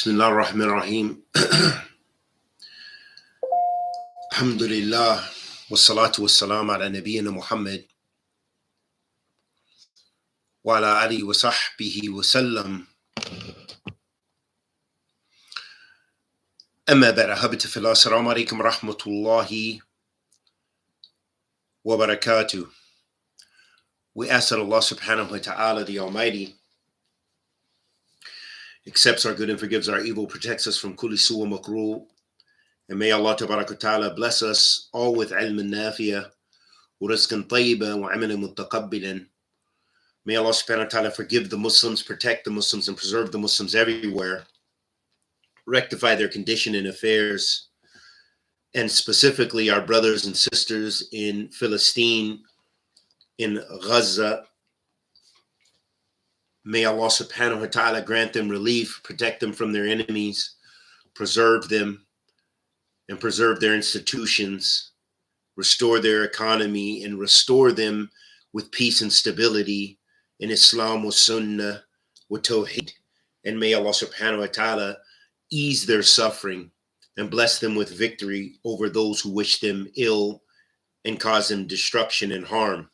Bismillah ar-Rahman ar-Rahim. Alhamdulillah. Wassalatu wassalam ala nabiyyina Muhammad wa ala alihi wa sahbihi wa sallam. Amma ba'd, habita fillah. Assalamu alaikum wa rahmatullahi wa barakatuh. We ask that Allah subhanahu wa ta'ala, the Almighty, accepts our good and forgives our evil, protects us from kulli su wa makruh. And may Allah tabarak wa ta'ala bless us all with ilm nafiya, wa rizqan tayyiba, wa amalan mutaqabbilan. May Allah subhanahu wa ta'ala forgive the Muslims, protect the Muslims, and preserve the Muslims everywhere. Rectify their condition and affairs, and specifically our brothers and sisters in Palestine, in Gaza. May Allah subhanahu wa ta'ala grant them relief, protect them from their enemies, preserve them, and preserve their institutions, restore their economy, and restore them with peace and stability in Islam wa Sunnah wa Tawheed. And may Allah subhanahu wa ta'ala ease their suffering and bless them with victory over those who wish them ill and cause them destruction and harm.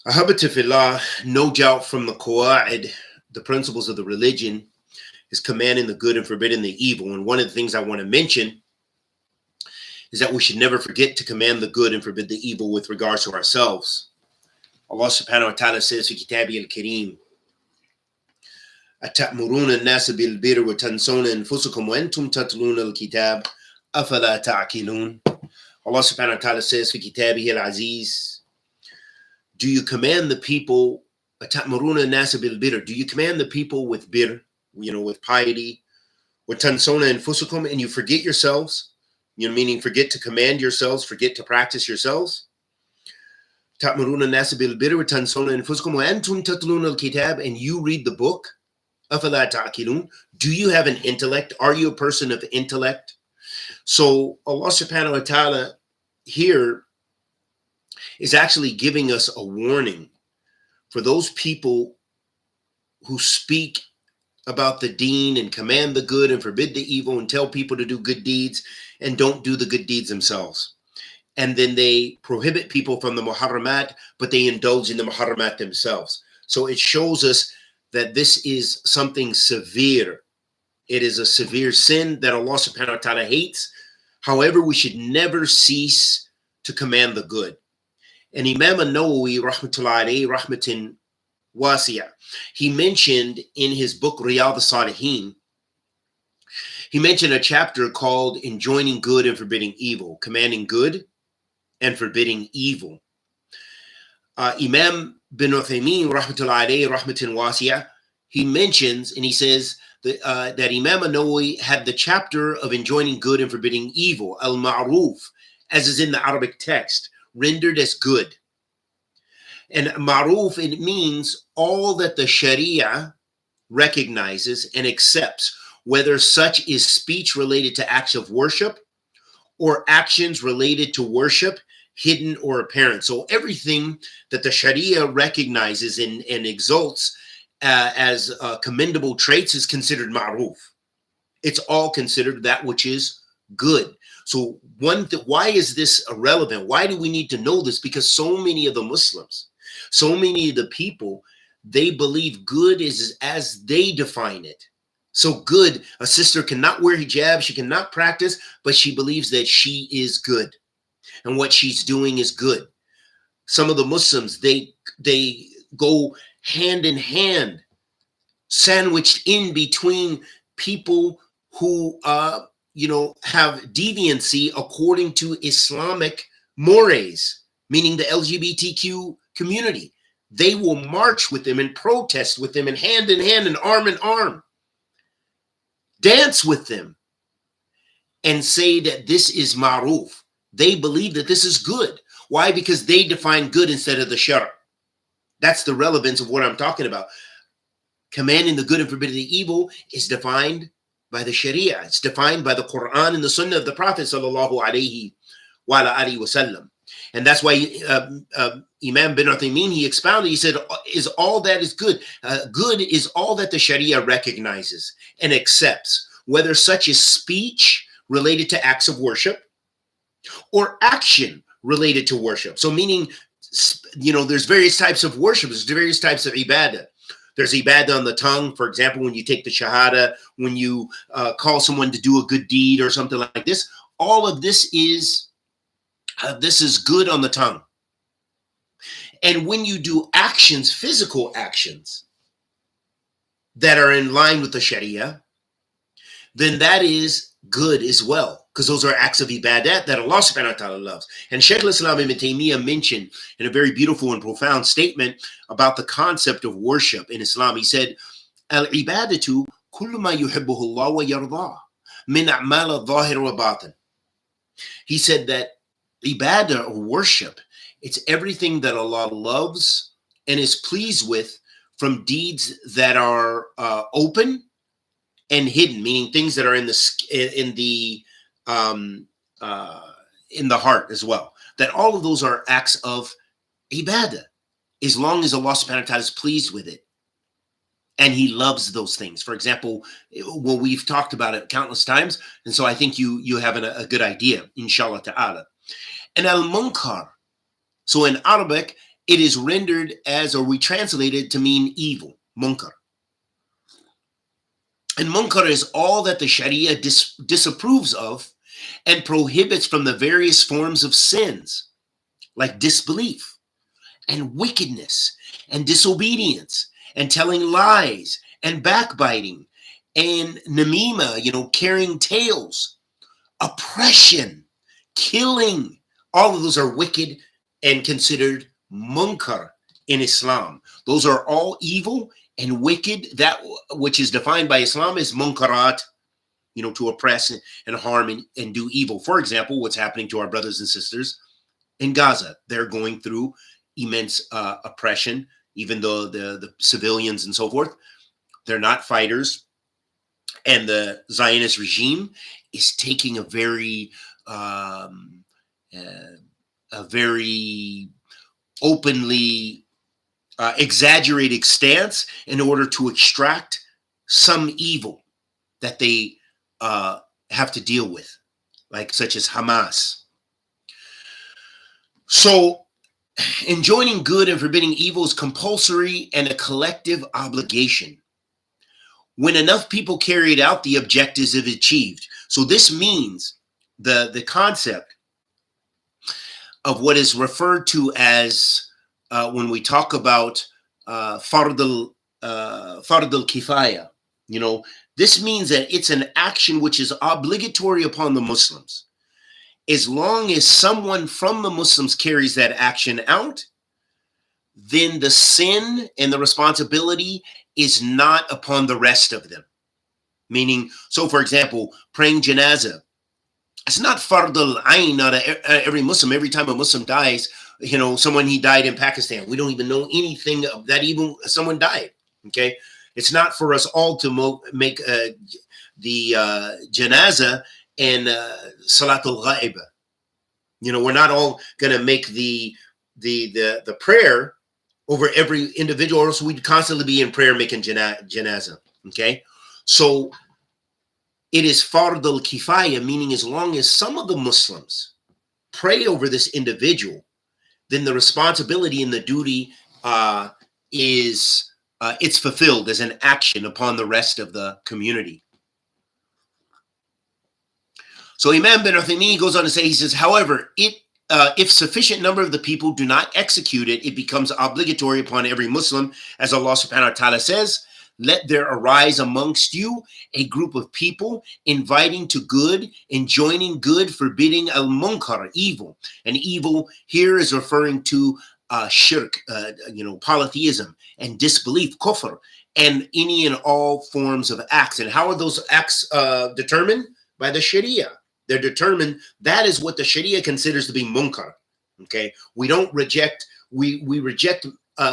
Ahabatu fillah, no doubt from the Qawa'id, the principles of the religion, is commanding the good and forbidding the evil. And one of the things I want to mention is that we should never forget to command the good and forbid the evil with regards to ourselves. Allah subhanahu wa ta'ala says, fi kitabi al-kareem, أَتَأْمُرُونَ النَّاسَ بِالْبِرِّ وَتَنْسَوْنَ أَنفُسَكُمْ وَأَنْتُمْ تَتْلُونَ الْكِتَابَ أَفَلَا تَعْقِلُونَ. Allah subhanahu wa ta'ala says, fi kitabihi al-aziz, do you command the people, أَتَأْمُرُونَ النَّاسَ بِالْبِرِّ, do you command the people with birr, with piety, وَتَنْسَوْنَ أَنفُسَكُمْ, and you forget yourselves, meaning forget to command yourselves, forget to practice yourselves. تَأْمُرُونَ النَّاسَ بِالْبِرِّ وَتَنْسَوْنَ أَنفُسَكُمْ وَأَنْتُمْ تَتْلُونَ الْكِتَابَ, and you read the book. أَفَلَا تَعْقِلُونَ, do you have an intellect? Are you a person of intellect? So Allah subhanahu wa ta'ala here is actually giving us a warning for those people who speak about the deen and command the good and forbid the evil and tell people to do good deeds and don't do the good deeds themselves. And then they prohibit people from the muharramat, but they indulge in the muharramat themselves. So it shows us that this is something severe. It is a severe sin that Allah subhanahu wa ta'ala hates. However, we should never cease to command the good. And Imam al-Nawawi, rahmatullahi alayhi, rahmatin wasiya, he mentioned in his book Riyadh al-Salihin, he mentioned a chapter called Enjoining Good and Forbidding Evil, commanding good and forbidding evil. Imam bin Uthaymeen, rahmatullahi alayhi, rahmatin wasiya, he mentions and he says that Imam al-Nawawi had the chapter of enjoining good and forbidding evil, al-ma'ruf, as is in the Arabic text, rendered as good. And ma'ruf, it means all that the Sharia recognizes and accepts, whether such is speech related to acts of worship or actions related to worship, hidden or apparent. So everything that the Sharia recognizes and exalts as commendable traits is considered ma'ruf. It's all considered that which is good. So why is this relevant? Why do we need to know this? Because so many of the Muslims, so many of the people, they believe good is as they define it. So good, a sister cannot wear hijab, she cannot practice, but she believes that she is good and what she's doing is good. Some of the Muslims, they go hand in hand, sandwiched in between people who have deviancy according to Islamic mores, meaning the LGBTQ community. They will march with them and protest with them and hand in arm in arm, dance with them and say that this is ma'ruf. They believe that this is good. Why? Because they define good instead of the shara. That's the relevance of what I'm talking about. Commanding the good and forbidding the evil is defined by the Sharia. It's defined by the Quran and the Sunnah of the Prophet sallallahu alaihi wa sallam. And that's why Imam bin Uthaymeen, he expounded, he said, is all that is good. Good is all that the Sharia recognizes and accepts, whether such as speech related to acts of worship or action related to worship. So meaning, you know, there's various types of worship, there's various types of ibadah. There's ibadah on the tongue, for example, when you take the shahada, when you call someone to do a good deed or something like this. All of this is good on the tongue. And when you do actions, physical actions that are in line with the Sharia, then that is good as well, because those are acts of ibadat that Allah subhanahu wa ta'ala loves. And Shaykh al-Islam ibn Taymiyyah mentioned in a very beautiful and profound statement about the concept of worship in Islam. He said, al-ibadatu kullu ma yuhibbuhu Allah wa yardah min a'mal al-zahir wa batin. He said that ibadah, or worship, it's everything that Allah loves and is pleased with from deeds that are open and hidden, meaning things that are in the heart as well. That all of those are acts of ibadah, as long as Allah subhanahu wa ta'ala is pleased with it and He loves those things. For example, well, we've talked about it countless times, and so I think you have a good idea, inshallah ta'ala. And al-munkar, so in Arabic, it is rendered as, or we translate it to mean evil, munkar. And munkar is all that the Sharia disapproves of and prohibits from the various forms of sins, like disbelief and wickedness and disobedience and telling lies and backbiting and namima, you know, carrying tales, oppression, killing. All of those are wicked and considered munkar in Islam. Those are all evil and wicked. That which is defined by Islam as munkarat, you know, to oppress and harm and do evil. For example, what's happening to our brothers and sisters in Gaza. They're going through immense oppression, even though the civilians and so forth, they're not fighters. And the Zionist regime is taking a very openly exaggerated stance in order to extract some evil that they have to deal with, like such as Hamas. So enjoining good and forbidding evil is compulsory and a collective obligation. When enough people carry it out, the objectives are achieved. So this means the concept of what is referred to as, when we talk about fard al-kifaya, you know, this means that it's an action which is obligatory upon the Muslims. As long as someone from the Muslims carries that action out, then the sin and the responsibility is not upon the rest of them. Meaning, so for example, praying janazah, it's not fard al-ayn, not every Muslim. Every time a Muslim dies, you know, he died in Pakistan, we don't even know anything of that, even someone died, okay? It's not for us all to make the janazah and salatul ghaib. You know, we're not all going to make the prayer over every individual, or else we'd constantly be in prayer making janazah, okay? So it is fard al-kifaya, meaning as long as some of the Muslims pray over this individual, then the responsibility and the duty it's fulfilled as an action upon the rest of the community. So Imam bin Uthaymeen goes on to say, he says, however, if sufficient number of the people do not execute it, it becomes obligatory upon every Muslim, as Allah subhanahu wa ta'ala says, let there arise amongst you a group of people inviting to good, enjoining good, forbidding al-munkar, evil. And evil here is referring to shirk, you know, polytheism and disbelief, kufr, and any and all forms of acts. And how are those acts determined? By the Sharia. They're determined, that is what the Sharia considers to be munkar. Okay, we don't reject, we reject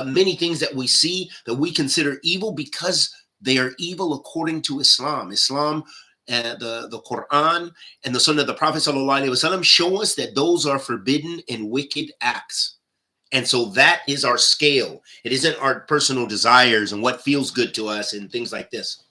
many things that we see that we consider evil because they are evil according to Islam. Islam the Quran and the Sunnah of the Prophet ﷺ show us that those are forbidden and wicked acts. And so that is our scale. It isn't our personal desires and what feels good to us and things like this.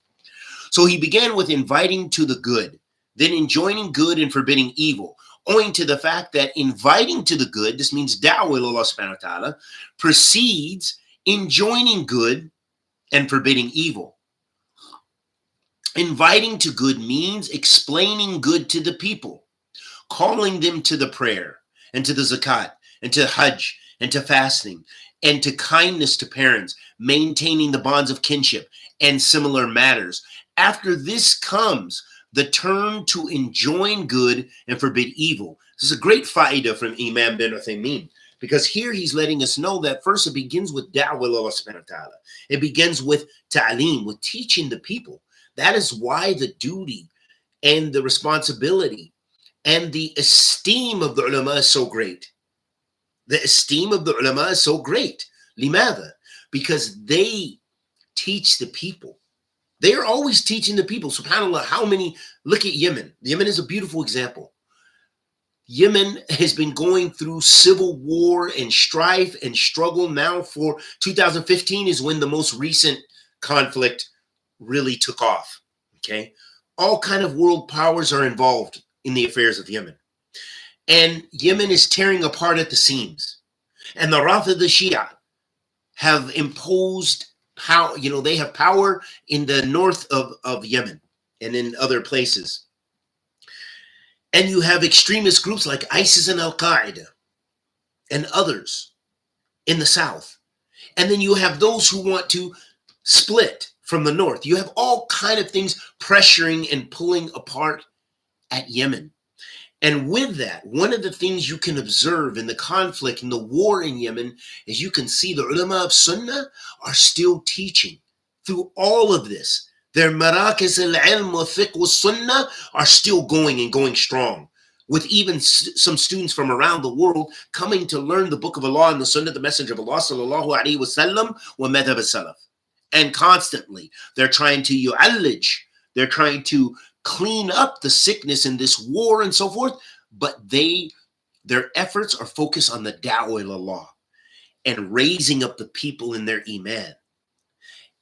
So he began with inviting to the good, then enjoining good and forbidding evil, owing to the fact that inviting to the good, this means da'wah ila Allah subhanahu wa ta'ala, precedes enjoining good and forbidding evil. Inviting to good means explaining good to the people, calling them to the prayer and to the zakat and to hajj and to fasting and to kindness to parents, maintaining the bonds of kinship and similar matters. After this comes the turn to enjoin good and forbid evil. This is a great fa'idah from Imam bin Uthaymeen, because here he's letting us know that first it begins with da'wah ila Allah subhanahu wa ta'ala. It begins with ta'aleem, with teaching the people. That is why the duty and the responsibility and the esteem of the ulama is so great. The esteem of the ulama is so great. Limadha? Because they teach the people. They are always teaching the people. SubhanAllah, how many, look at Yemen. Yemen is a beautiful example. Yemen has been going through civil war and strife and struggle now for 2015 is when the most recent conflict really took off. Okay. All kind of world powers are involved in the affairs of Yemen. And Yemen is tearing apart at the seams. And the Rafida Shia have imposed how, they have power in the north of Yemen and in other places. And you have extremist groups like ISIS and Al-Qaeda and others in the south. And then you have those who want to split from the north. You have all kind of things pressuring and pulling apart at Yemen. And with that, one of the things you can observe in the conflict and the war in Yemen is you can see the ulama of Sunnah are still teaching through all of this. Their marakiz al-ilm wa fiqh wa Sunnah are still going and going strong, with even some students from around the world coming to learn the book of Allah and the Sunnah, the Messenger of Allah sallallahu alaihi wasallam wa madhab al-salaf. And constantly they're trying to yu'allij, they're trying to clean up the sickness in this war and so forth, but their efforts are focused on the da'wah ila Allah and raising up the people in their iman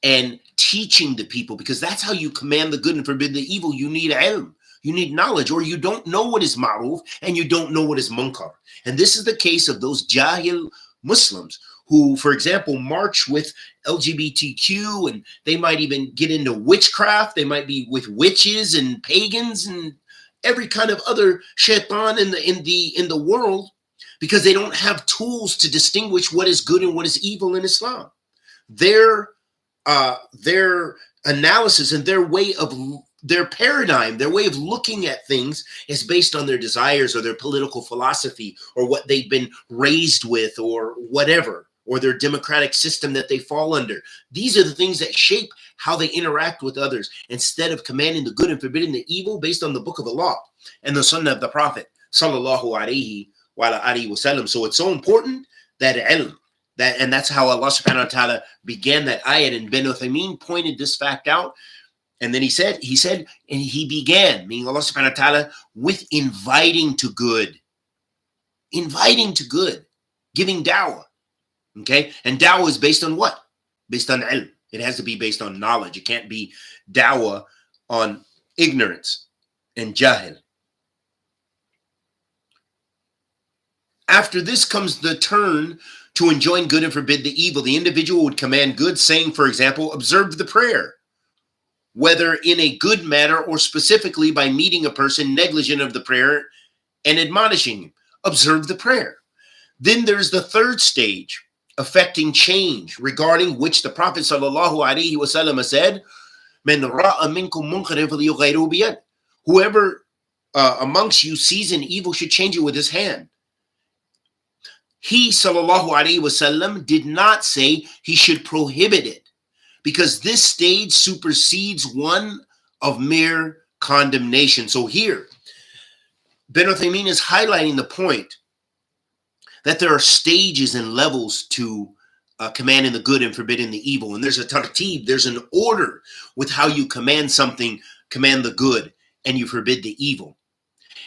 and teaching the people, because that's how you command the good and forbid the evil. You need ilm, you need knowledge, or you don't know what is ma'ruf and you don't know what is munkar. And this is the case of those jahil Muslims who, for example, march with LGBTQ, and they might even get into witchcraft. They might be with witches and pagans and every kind of other shaitan in the world, because they don't have tools to distinguish what is good and what is evil in Islam. Their analysis and their paradigm, their way of looking at things is based on their desires or their political philosophy or what they've been raised with or whatever, or their democratic system that they fall under. These are the things that shape how they interact with others, instead of commanding the good and forbidding the evil based on the book of Allah and the Sunnah of the Prophet sallallahu alaihi wasallam. So it's so important that ilm, and that's how Allah subhanahu wa ta'ala began that ayat, and Bin Uthaymeen pointed this fact out. And then he said, and he began, meaning Allah subhanahu wa ta'ala, with inviting to good, giving da'wah. Okay, and da'wah is based on what? Based on ilm. It has to be based on knowledge. It can't be da'wah on ignorance and jahil. After this comes the turn to enjoin good and forbid the evil. The individual would command good, saying, for example, observe the prayer, whether in a good manner or specifically by meeting a person negligent of the prayer and admonishing him. Observe the prayer. Then there's the third stage, affecting change, regarding which the Prophet sallallahu alaihi wasallam said, "Man ra'a minkum munkaran falyughayyirhu biyadihi." Whoever amongst you sees an evil should change it with his hand. He sallallahu alaihi wasallam did not say he should prohibit it, because this stage supersedes one of mere condemnation. So here, Bin Uthaymeen is highlighting the point that there are stages and levels to commanding the good and forbidding the evil. And there's a tartib, there's an order with how you command something, command the good, and you forbid the evil.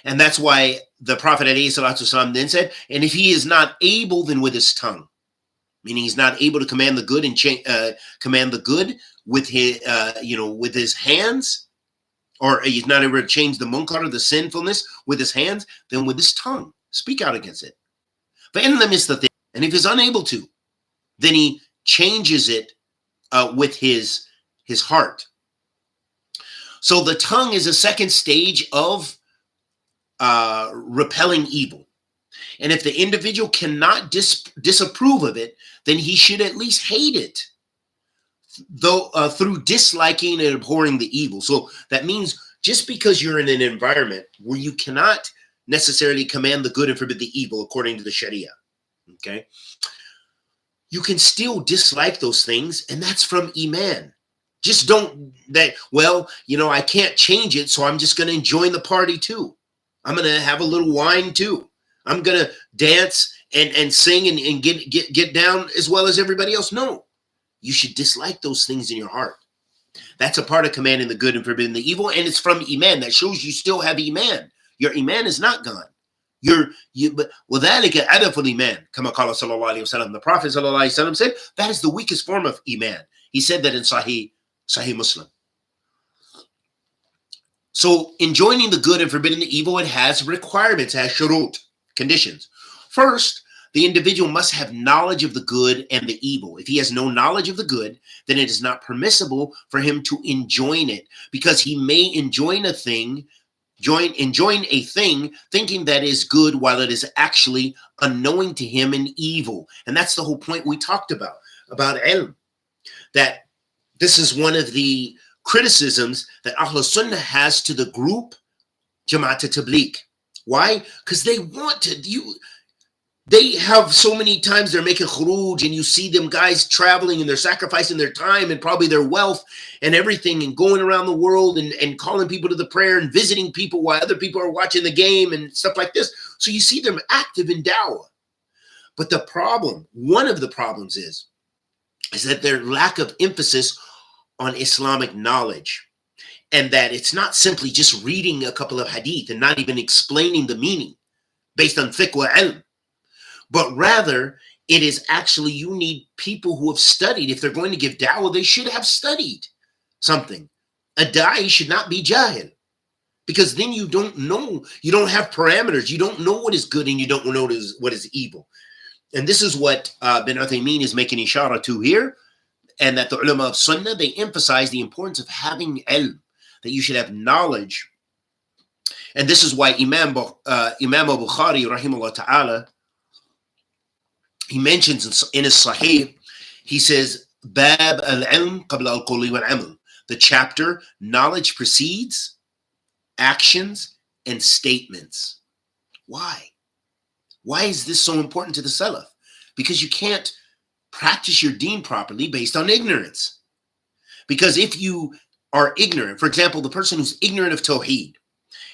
And that's why the Prophet ﷺ then said, and if he is not able, then with his tongue, meaning he's not able to command the good and command the good with his, with his hands, or he's not able to change the munkar, the sinfulness, with his hands, then with his tongue, speak out against it. And if he's unable to, then he changes it with his heart. So the tongue is a second stage of repelling evil. And if the individual cannot disapprove of it, then he should at least hate it, though through disliking and abhorring the evil. So that means just because you're in an environment where you cannot necessarily command the good and forbid the evil according to the Sharia, okay, you can still dislike those things, and that's from Iman. Just don't I can't change it, so I'm just going to join the party too. I'm going to have a little wine too. I'm going to dance and sing and get down as well as everybody else. No, you should dislike those things in your heart. That's a part of commanding the good and forbidding the evil, and it's from Iman. That shows you still have Iman. Your Iman is not gone. وَذَلِكَ أَدَفُ الْإِيمَانِ كَمَا قَالَ صلى الله عليه وسلم. The Prophet صلى الله عليه وسلم said that is the weakest form of Iman. He said that in Sahih Muslim. So enjoining the good and forbidding the evil, it has requirements, it has shurut, conditions. First, the individual must have knowledge of the good and the evil. If he has no knowledge of the good, then it is not permissible for him to enjoin it, because he may enjoin a thing thinking that is good while it is actually unknowing to him and evil. And that's the whole point we talked about ilm. That this is one of the criticisms that Ahl Sunnah has to the group Jamaat Tabligh. Why? Because they want to, they have so many times they're making khuruj, and you see them guys traveling and they're sacrificing their time and probably their wealth and everything and going around the world and calling people to the prayer and visiting people while other people are watching the game and stuff like this. So you see them active in dawah. But the problem, one of the problems is that their lack of emphasis on Islamic knowledge, and that it's not simply just reading a couple of hadith and not even explaining the meaning based on fiqh wa ilm, but rather it is actually, you need people who have studied. If they're going to give da'wah, they should have studied something. A da'i should not be jahil, because then you don't know, you don't have parameters, you don't know what is good and you don't know what is evil. And this is what bin Uthaymeen is making ishara to here, and that the ulama of Sunnah, they emphasize the importance of having ilm, that you should have knowledge. And this is why Imam al-Bukhari, rahimahullah ta'ala, he mentions in his Sahih, he says, Bab al-ilm qabla al-qawli wal-amal. The chapter, knowledge precedes actions and statements. Why? Why is this so important to the Salaf? Because you can't practice your deen properly based on ignorance. Because if you are ignorant, for example, the person who's ignorant of Tawheed,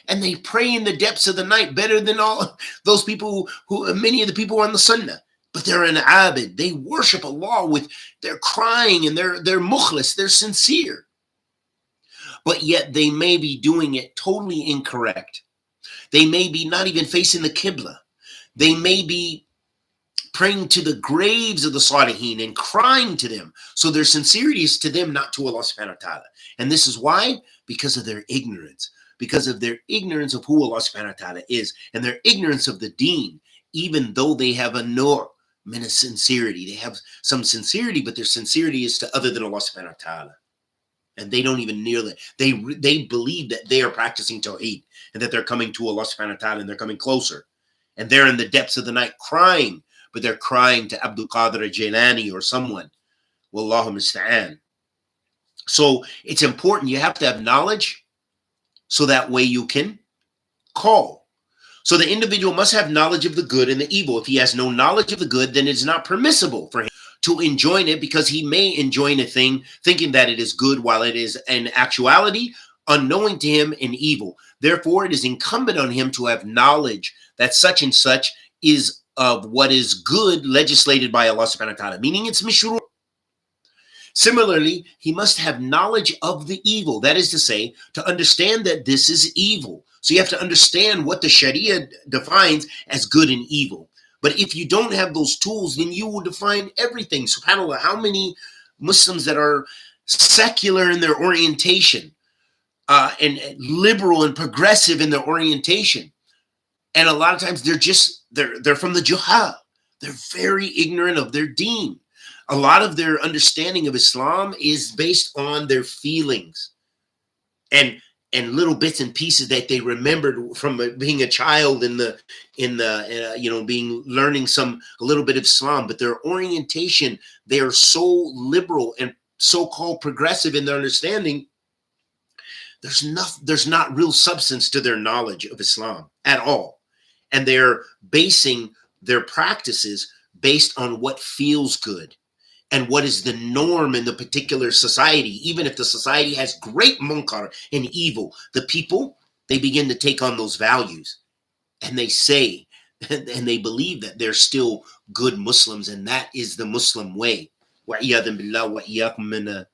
and they pray in the depths of the night better than all those people who many of the people on the Sunnah, but they're an abid, they worship Allah with, they're crying and they're mukhlis, they're sincere. But yet they may be doing it totally incorrect. They may be not even facing the Qibla. They may be praying to the graves of the Salihin and crying to them. So their sincerity is to them, not to Allah subhanahu wa ta'ala. And this is why? Because of their ignorance. Because of their ignorance of who Allah subhanahu wa ta'ala is, and their ignorance of the deen, even though they have a nur min sincerity. They have some sincerity, but their sincerity is to other than Allah subhanahu wa ta'ala. And they don't even nearly, they believe that they are practicing Tawheed and that they're coming to Allah subhanahu wa ta'ala and they're coming closer. And they're in the depths of the night crying, but they're crying to Abdul Qadir al-Jailani or someone. Wallahu musta'an. So it's important. You have to have knowledge so that way you can call. So the individual must have knowledge of the good and the evil. If he has no knowledge of the good, then it's not permissible for him to enjoin it, because he may enjoin a thing thinking that it is good while it is in actuality unknowing to him and evil. Therefore, it is incumbent on him to have knowledge that such and such is of what is good legislated by Allah subhanahu wa ta'ala, meaning it's mishru'. Similarly, he must have knowledge of the evil. That is to say, to understand that this is evil. So you have to understand what the Sharia defines as good and evil. But if you don't have those tools, then you will define everything. SubhanAllah, how many Muslims that are secular in their orientation, and liberal and progressive in their orientation, and a lot of times they're from the jihad. They're very ignorant of their deen. A lot of their understanding of Islam is based on their feelings and little bits and pieces that they remembered from being a child in the learning a little bit of Islam. But their orientation, they are so liberal and so-called progressive in their understanding. There's not real substance to their knowledge of Islam at all, and they're basing their practices based on what feels good and what is the norm in the particular society. Even if the society has great munkar and evil, the people, they begin to take on those values, and they say and they believe that they're still good Muslims, and that is the Muslim way. وَعِيَاذًا بِاللَّهِ وَإِيَّاكُمْ مِنَ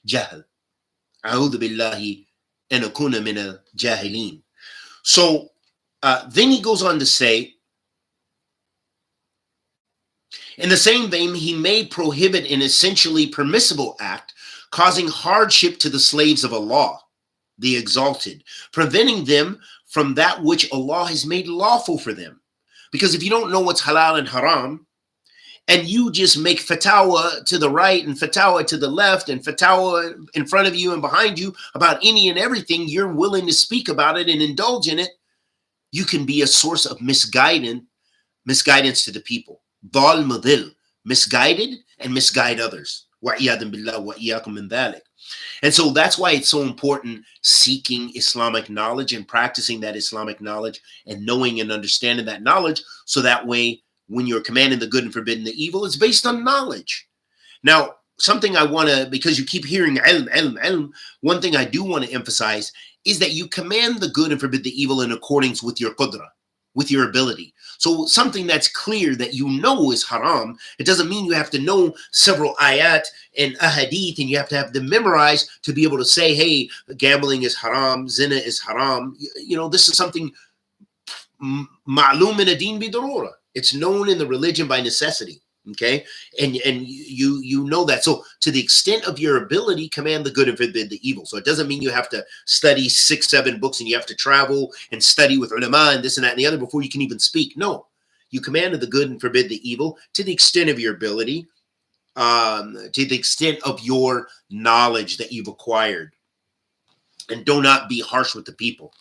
جَهْلٍ أعوذ بالله أن أكون من الجاهلين. So then he goes on to say, in the same vein, he may prohibit an essentially permissible act, causing hardship to the slaves of Allah, the exalted, preventing them from that which Allah has made lawful for them. Because if you don't know what's halal and haram, and you just make fatwa to the right and fatwa to the left and fatwa in front of you and behind you about any and everything, you're willing to speak about it and indulge in it, you can be a source of misguidance to the people. Dal mudil, misguided and misguide others. وَعِيَاذًا بِاللَّهِ وَإِيَّاكُمْ مِنْ ذَلِكَ. And so that's why it's so important seeking Islamic knowledge and practicing that Islamic knowledge and knowing and understanding that knowledge, so that way when you're commanding the good and forbidding the evil, it's based on knowledge. Now, something I want to, because you keep hearing ilm, one thing I do want to emphasize is that you command the good and forbid the evil in accordance with your qudra, with your ability. So something that's clear that you know is haram, it doesn't mean you have to know several ayat and ahadith and you have to have them memorized to be able to say, hey, gambling is haram, zina is haram. You know, this is something ma'lum min ad-din bi darura. It's known in the religion by necessity, okay? And you know that. So to the extent of your ability, command the good and forbid the evil. So it doesn't mean you have to study 6-7 books and you have to travel and study with ulama and this and that and the other before you can even speak. No, you command the good and forbid the evil to the extent of your ability, to the extent of your knowledge that you've acquired. And do not be harsh with the people.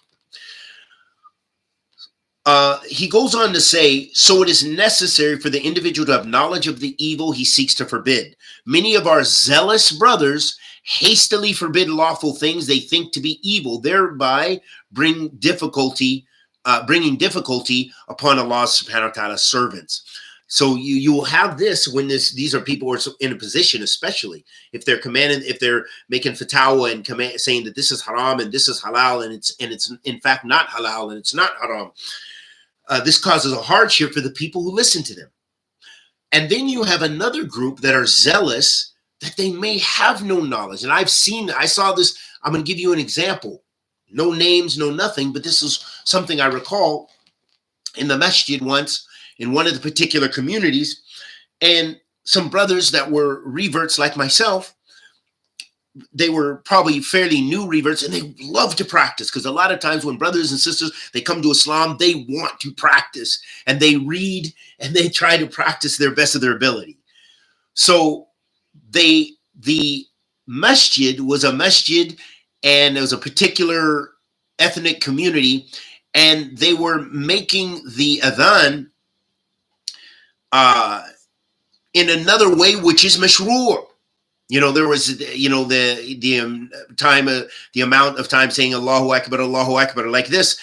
He goes on to say, so it is necessary for the individual to have knowledge of the evil he seeks to forbid. Many of our zealous brothers hastily forbid lawful things they think to be evil, thereby bringing difficulty upon Allah subhanahu wa ta'ala's servants. So you will have this when these are people who are in a position, especially if they're commanding, if they're making fatwa and saying that this is haram and this is halal and it's in fact not halal and it's not haram. This causes a hardship for the people who listen to them. And then you have another group that are zealous, that they may have no knowledge. And I saw this, I'm going to give you an example. No names, no nothing, but this is something I recall in the masjid once, in one of the particular communities, and some brothers that were reverts like myself, they were probably fairly new reverts, and they love to practice, because a lot of times when brothers and sisters, they come to Islam, they want to practice, and they read, and they try to practice their best of their ability. So the masjid was a masjid, and it was a particular ethnic community, and they were making the adhan in another way, which is mashru'. You know, there was, you know, the amount of time saying Allahu Akbar, like this,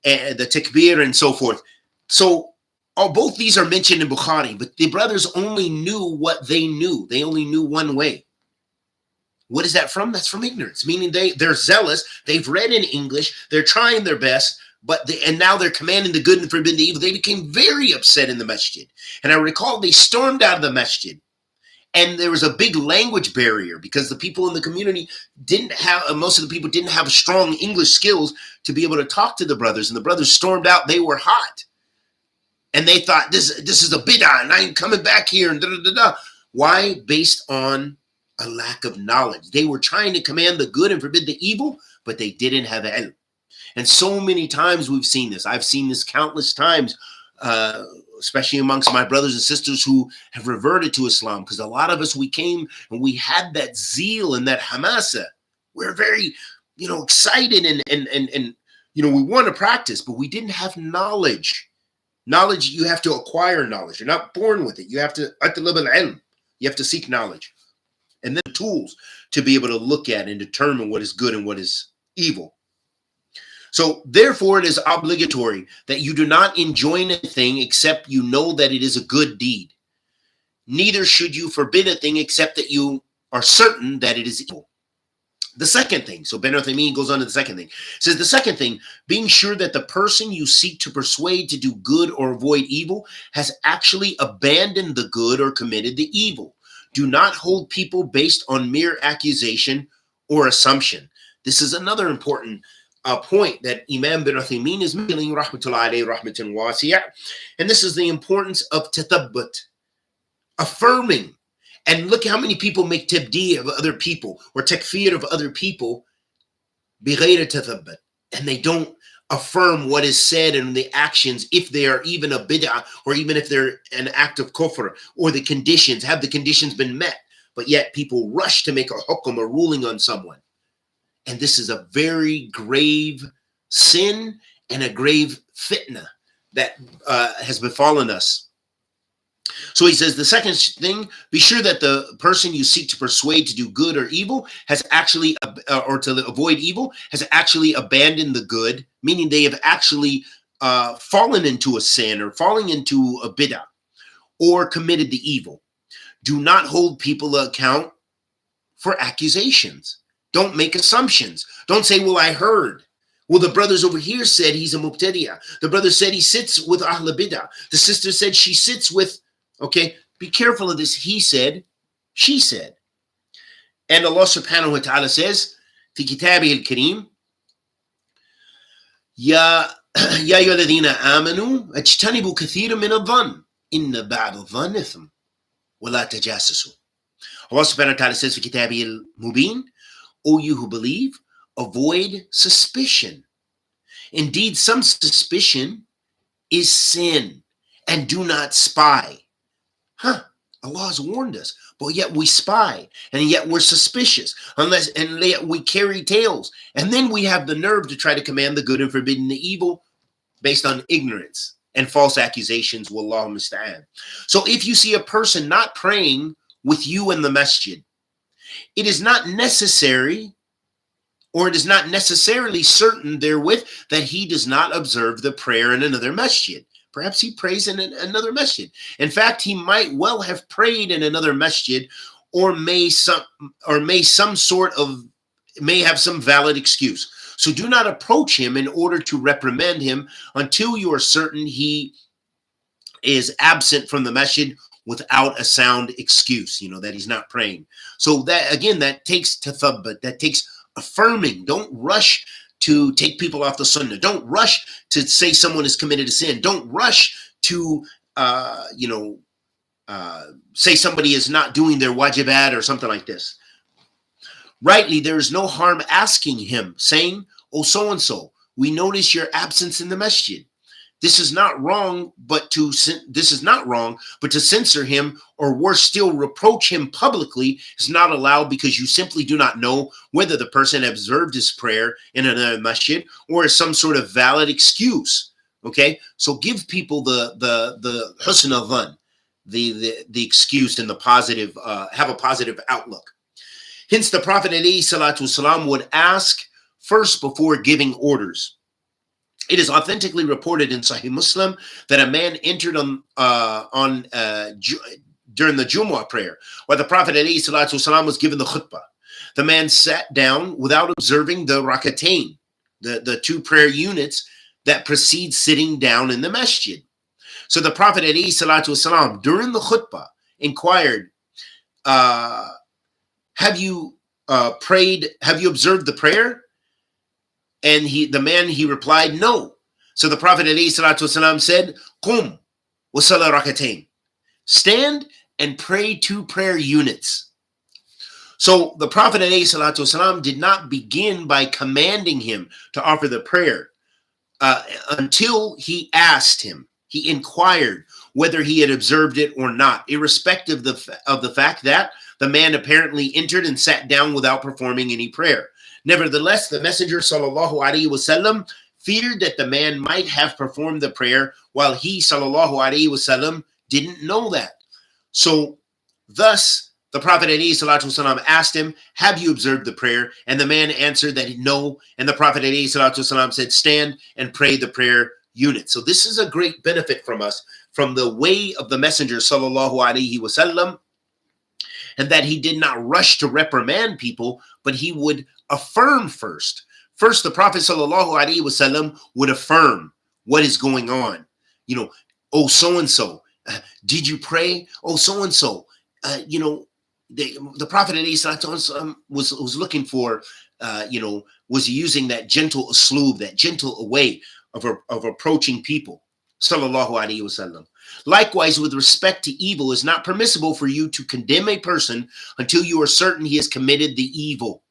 and the takbir and so forth. So both these are mentioned in Bukhari, but the brothers only knew what they knew. They only knew one way. What is that from? That's from ignorance, meaning they're zealous. They've read in English. They're trying their best, and now they're commanding the good and forbidding the evil. They became very upset in the masjid. And I recall they stormed out of the masjid. And there was a big language barrier because the people in the community didn't have, most of the people didn't have strong English skills to be able to talk to the brothers. And the brothers stormed out. They were hot. And they thought, this is a bid'ah, and I ain't coming back here, and da-da-da-da. Why? Based on a lack of knowledge. They were trying to command the good and forbid the evil, but they didn't have ilm. And so many times we've seen this. I've seen this countless times, especially amongst my brothers and sisters who have reverted to Islam, because a lot of us, we came and we had that zeal and that hamasa. We're very, excited and we want to practice, but we didn't have knowledge. Knowledge, you have to acquire knowledge. You're not born with it. You have to atlab al-ilm. You have to seek knowledge. And then tools to be able to look at and determine what is good and what is evil. So therefore, it is obligatory that you do not enjoin a thing except you know that it is a good deed. Neither should you forbid a thing except that you are certain that it is evil. The second thing, so Ben Uthaymeen goes on to the second thing. It says the second thing, being sure that the person you seek to persuade to do good or avoid evil has actually abandoned the good or committed the evil. Do not hold people based on mere accusation or assumption. This is another important point that Imam bin Uthaymeen is making, rahmatullahi alayhi rahmatan wasi'ah. And this is the importance of tathabut, affirming. And look how many people make tabdi of other people or takfir of other people bighayr tathabut, and they don't affirm what is said and the actions, if they are even a bid'ah or even if they're an act of kufr, or the conditions, have the conditions been met, but yet people rush to make a hukum, a ruling on someone. And this is a very grave sin and a grave fitna that has befallen us. So he says the second thing, be sure that the person you seek to persuade to do good or evil has actually, or to avoid evil, has actually abandoned the good, meaning they have actually fallen into a sin or falling into a bid'ah or committed the evil. Do not hold people to account for accusations. Don't make assumptions. Don't say, well, I heard. Well, the brothers over here said he's a mubtadi'ah. The brother said he sits with ahl bid'ah. The sister said she sits with, okay, be careful of this. He said, she said. And Allah subhanahu wa ta'ala says, في كتابه الكريم, يا أيها الذين آمنوا اجتنبوا كثيرا من الظن إن بعض الظن إثم ولا تجاسسوا. Allah subhanahu wa ta'ala says, في كتابه المبين, O you who believe, avoid suspicion. Indeed, some suspicion is sin, and do not spy. Allah has warned us, but yet we spy, and yet we're suspicious, and yet we carry tales, and then we have the nerve to try to command the good and forbidden the evil based on ignorance and false accusations. Wallahu musta'an. So if you see a person not praying with you in the masjid, it is not necessary, or it is not necessarily certain therewith that he does not observe the prayer in another masjid. Perhaps he prays in another masjid. In fact, he might well have prayed in another masjid, or may have some valid excuse. So do not approach him in order to reprimand him until you are certain he is absent from the masjid without a sound excuse, that he's not praying. So that, again, that takes tathabut, that takes affirming. Don't rush to take people off the sunnah. Don't rush to say someone has committed a sin. Don't rush to, say somebody is not doing their wajibat or something like this. Rightly, there is no harm asking him, saying, oh, so-and-so, we notice your absence in the masjid. This is not wrong, but to censor him, or worse still, reproach him publicly is not allowed, because you simply do not know whether the person observed his prayer in another masjid or is some sort of valid excuse. Okay, so give people the husn al-dhan, the excuse and the positive, have a positive outlook. Hence, the Prophet ﷺ would ask first before giving orders. It is authentically reported in Sahih Muslim that a man entered during the Jumu'ah prayer, while the Prophet ﷺ was given the khutbah. The man sat down without observing the rakatain, the two prayer units that precede sitting down in the masjid. So the Prophet ﷺ, during the khutbah, inquired, have you prayed? Have you observed the prayer? And the man replied, no. So the Prophet ﷺ said, Qum wa salla rakatain. Stand and pray 2 prayer units. So the Prophet ﷺ did not begin by commanding him to offer the prayer until he asked him. He inquired whether he had observed it or not, irrespective of the fact that the man apparently entered and sat down without performing any prayer. Nevertheless, the Messenger ﷺ feared that the man might have performed the prayer while he ﷺ didn't know that. So thus, the Prophet ﷺ asked him, have you observed the prayer? And the man answered that no. And the Prophet ﷺ said, stand and pray the prayer unit. So this is a great benefit from us, from the way of the Messenger ﷺ, and that he did not rush to reprimand people, but he would affirm first. First, the Prophet ﷺ would affirm what is going on. You know, oh, so-and-so, did you pray? Oh, so-and-so, you know, the Prophet ﷺ was looking for, was using that gentle usloob, that gentle way of approaching people. Sallallahu Alaihi Wasallam. Likewise, with respect to evil, it is not permissible for you to condemn a person until you are certain he has committed the evil.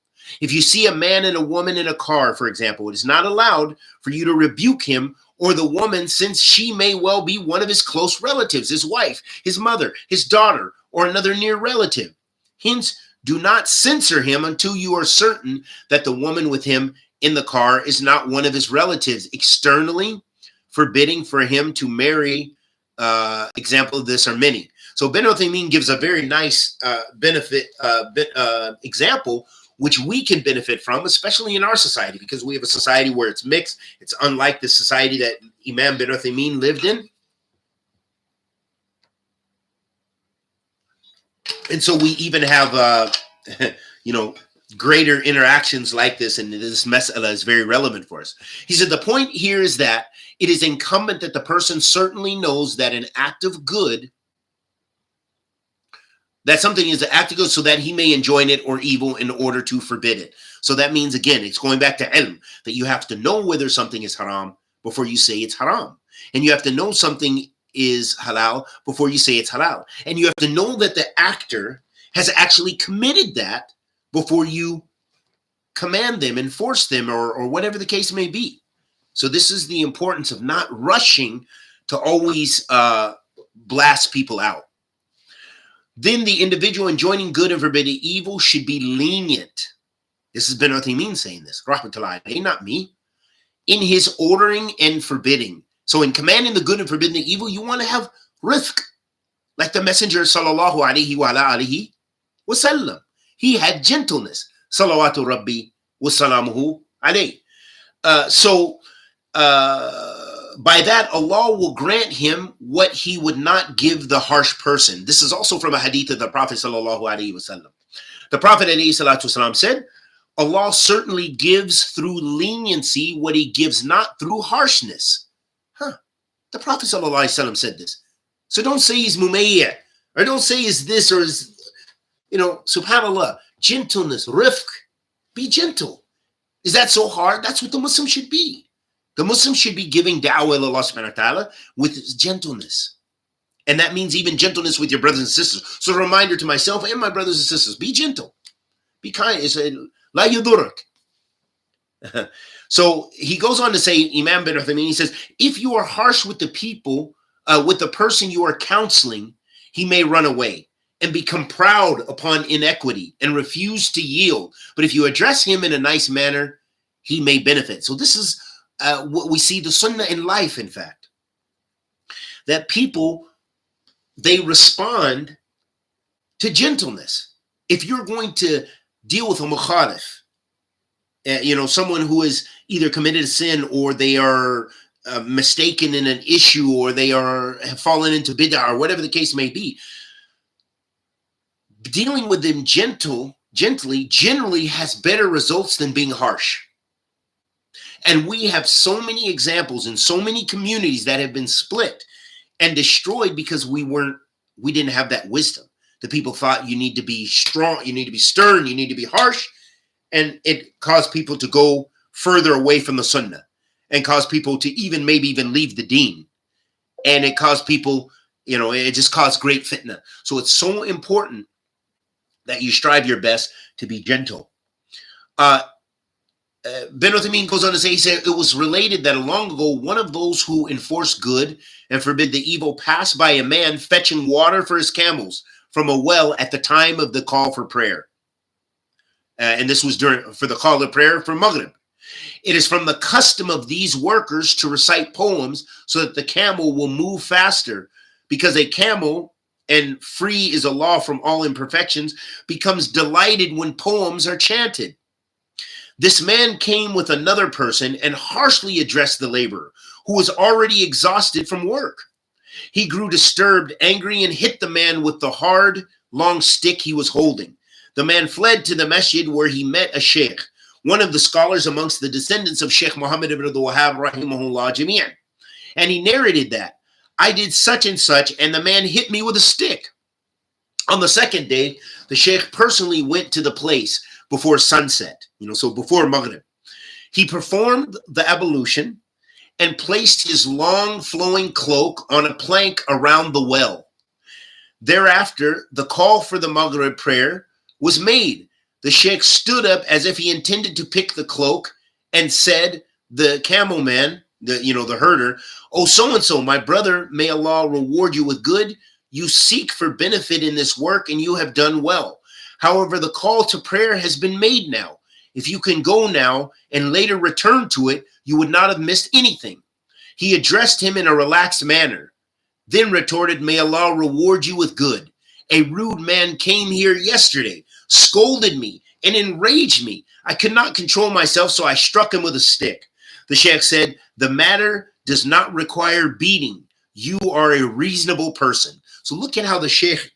If you see a man and a woman in a car, for example, it is not allowed for you to rebuke him or the woman, since she may well be one of his close relatives, his wife, his mother, his daughter, or another near relative. Hence, do not censor him until you are certain that the woman with him in the car is not one of his relatives, externally forbidding for him to marry. Example of this are many. So Ibn Uthaymeen gives a very nice example, which we can benefit from, especially in our society, because we have a society where it's mixed. It's unlike the society that Imam Ibn Uthaymeen lived in. And so we even have, greater interactions like this, and this mas'ala is very relevant for us. He said, the point here is that it is incumbent that the person certainly knows that an act of good, that something is an act of good so that he may enjoin it or evil in order to forbid it. So that means, again, it's going back to ilm, that you have to know whether something is haram before you say it's haram. And you have to know something is halal before you say it's halal. And you have to know that the actor has actually committed that before you command them, enforce them, or whatever the case may be. So this is the importance of not rushing to always blast people out. Then the individual enjoining good and forbidding evil should be lenient. This has been Uthaymeen saying this, rahmatullahi, not me, in his ordering and forbidding. So in commanding the good and forbidding the evil, you want to have rifq, like the Messenger sallallahu alaihi wa alihi wasallam. He had gentleness. Salawatu Rabbi wa salamuhu alayhi. By that, Allah will grant him what he would not give the harsh person. This is also from a hadith of the Prophet sallallahu alaihi wasallam. The Prophet alayhi salatu wasallam said, Allah certainly gives through leniency what he gives not through harshness. The Prophet sallallahu alaihi wasallam said this. So don't say he's mumayya, or don't say he's this, or is, subhanallah, gentleness, rifq, be gentle. Is that so hard? That's what the Muslim should be. The Muslim should be giving da'wah to Allah subhanahu wa ta'ala with gentleness. And that means even gentleness with your brothers and sisters. So a reminder to myself and my brothers and sisters, be gentle. Be kind. It's la yudurak. So he goes on to say, Imam bin Uthaymeen, he says, if you are harsh with the people, with the person you are counseling, he may run away and become proud upon inequity and refuse to yield. But if you address him in a nice manner, he may benefit. So this is what we see the sunnah in life, in fact, that people, they respond to gentleness. If you're going to deal with a mukhalif, someone who has either committed a sin, or they are mistaken in an issue, or they have fallen into bid'ah, or whatever the case may be, dealing with them gently generally has better results than being harsh. And we have so many examples in so many communities that have been split and destroyed because we didn't have that wisdom. The people thought you need to be strong, you need to be stern, you need to be harsh, and it caused people to go further away from the sunnah and caused people to maybe even leave the deen. And it caused people, it just caused great fitna. So it's so important that you strive your best to be gentle. Ben Uthaymeen goes on to say, he said, it was related that long ago, one of those who enforce good and forbid the evil passed by a man fetching water for his camels from a well at the time of the call for prayer. And this was for the call to prayer for Maghrib. It is from the custom of these workers to recite poems so that the camel will move faster, because a camel, and free is a law from all imperfections, becomes delighted when poems are chanted. This man came with another person and harshly addressed the laborer, who was already exhausted from work. He grew disturbed, angry, and hit the man with the hard, long stick he was holding. The man fled to the masjid, where he met a sheikh, one of the scholars amongst the descendants of Sheikh Muhammad ibn Abdul Wahhab rahimahullah jami'an. And he narrated that, I did such and such, and the man hit me with a stick. On the second day, the sheikh personally went to the place before sunset, so before Maghrib. He performed the ablution and placed his long flowing cloak on a plank around the well. Thereafter, the call for the Maghrib prayer was made. The sheikh stood up as if he intended to pick the cloak and said, the camel man, the herder, oh, so-and-so, my brother, may Allah reward you with good. You seek for benefit in this work and you have done well. However, the call to prayer has been made now. If you can go now and later return to it, you would not have missed anything. He addressed him in a relaxed manner, then retorted, may Allah reward you with good. A rude man came here yesterday, scolded me and enraged me. I could not control myself, so I struck him with a stick. The sheikh said, the matter does not require beating. You are a reasonable person. So look at how the sheikh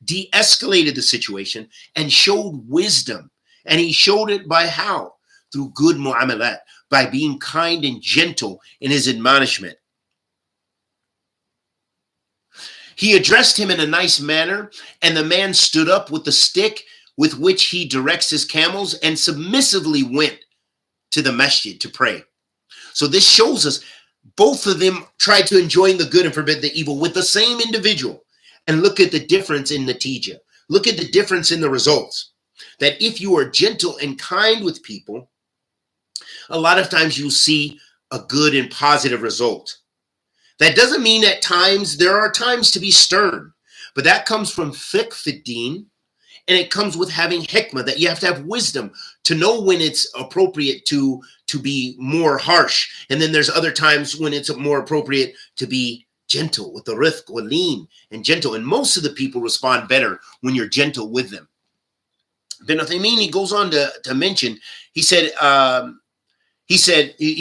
de-escalated the situation and showed wisdom. And he showed it by how? Through good mu'amalat, by being kind and gentle in his admonishment. He addressed him in a nice manner, and the man stood up with the stick with which he directs his camels and submissively went to the masjid to pray. So this shows us both of them tried to enjoin the good and forbid the evil with the same individual. And look at the difference in natija. Look at the difference in the results. That if you are gentle and kind with people, a lot of times you'll see a good and positive result. That doesn't mean at times, there are times to be stern, but that comes from fiqh fi-din, and it comes with having hikmah, that you have to have wisdom to know when it's appropriate to be more harsh. And then there's other times when it's more appropriate to be gentle with the rifq, or lean and gentle. And most of the people respond better when you're gentle with them. Ben Uthaymeen, he goes on to mention, he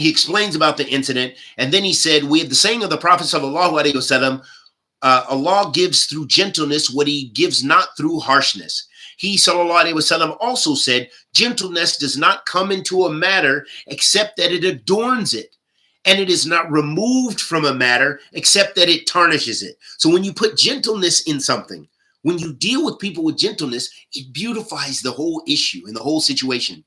explains about the incident, and then he said, we have the saying of the Prophet sallallahu alaihi wasallam, Allah gives through gentleness what he gives not through harshness. He sallallahu alaihi wasallam also said, gentleness does not come into a matter except that it adorns it, and it is not removed from a matter except that it tarnishes it. So when you put gentleness in something, when you deal with people with gentleness, it beautifies the whole issue and the whole situation.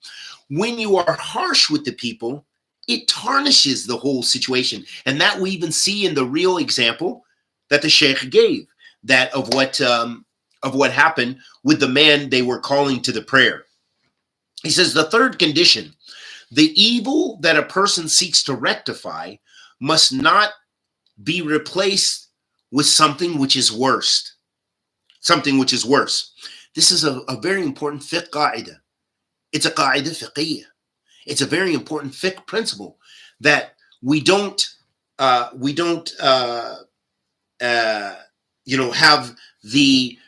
When you are harsh with the people, it tarnishes the whole situation. And that we even see in the real example that the sheikh gave, that of what happened with the man they were calling to the prayer. He says, the third condition, the evil that a person seeks to rectify must not be replaced with something which is worse. Something which is worse. This is a very important fiqh qaida. It's a qaida fiqhiyya. It's a very important fiqh principle that we don't have the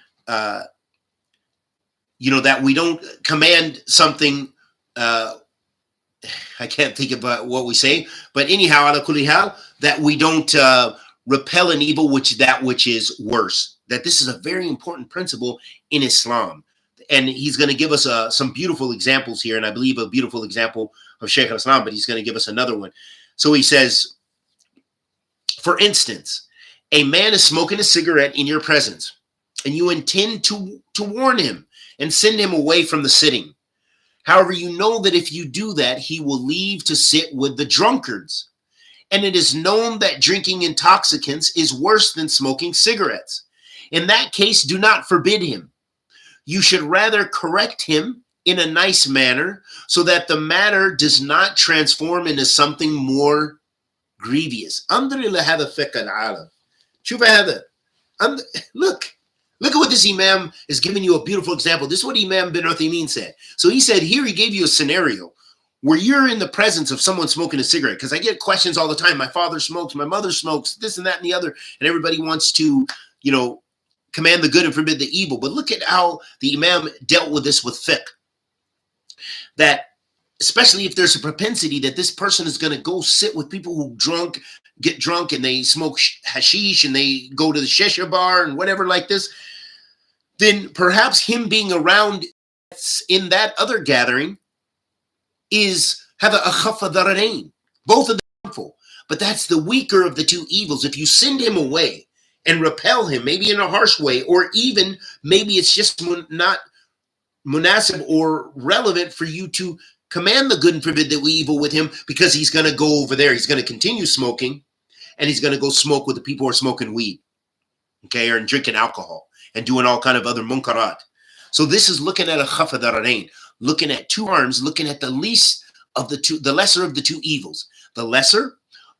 that we don't command something. I can't think about what we say, but anyhow, ala kulli hal, that we don't repel an evil which is worse. That this is a very important principle in Islam. And he's going to give us some beautiful examples here. And I believe a beautiful example of Shaykh al-Islam, but he's going to give us another one. So he says, for instance, a man is smoking a cigarette in your presence. and you intend to warn him and send him away from the sitting. However, you know that if you do that, he will leave to sit with the drunkards. And it is known that drinking intoxicants is worse than smoking cigarettes. In that case, do not forbid him. You should rather correct him in a nice manner so that the matter does not transform into something more grievous. Look at what this Imam is giving you a beautiful example. This is what Imam bin Uthaymeen said. So he said here, he gave you a scenario where you're in the presence of someone smoking a cigarette, because I get questions all the time. My father smokes, my mother smokes, this and that and the other, and everybody wants to, command the good and forbid the evil. But look at how the Imam dealt with this with fiqh. That especially if there's a propensity that this person is going to go sit with people who get drunk and they smoke hashish and they go to the shisha bar and whatever like this, then perhaps him being around in that other gathering is have a khafa dararain. Both of them harmful, but that's the weaker of the two evils. If you send him away and repel him, maybe in a harsh way, or even maybe it's just not munasib or relevant for you to command the good and forbid the evil with him, because he's going to go over there. He's going to continue smoking, and he's going to go smoke with the people who are smoking weed, okay, or drinking alcohol and doing all kind of other munkarat. So this is looking at a khafa dararain, looking at two harms, looking at the lesser of the two evils. The lesser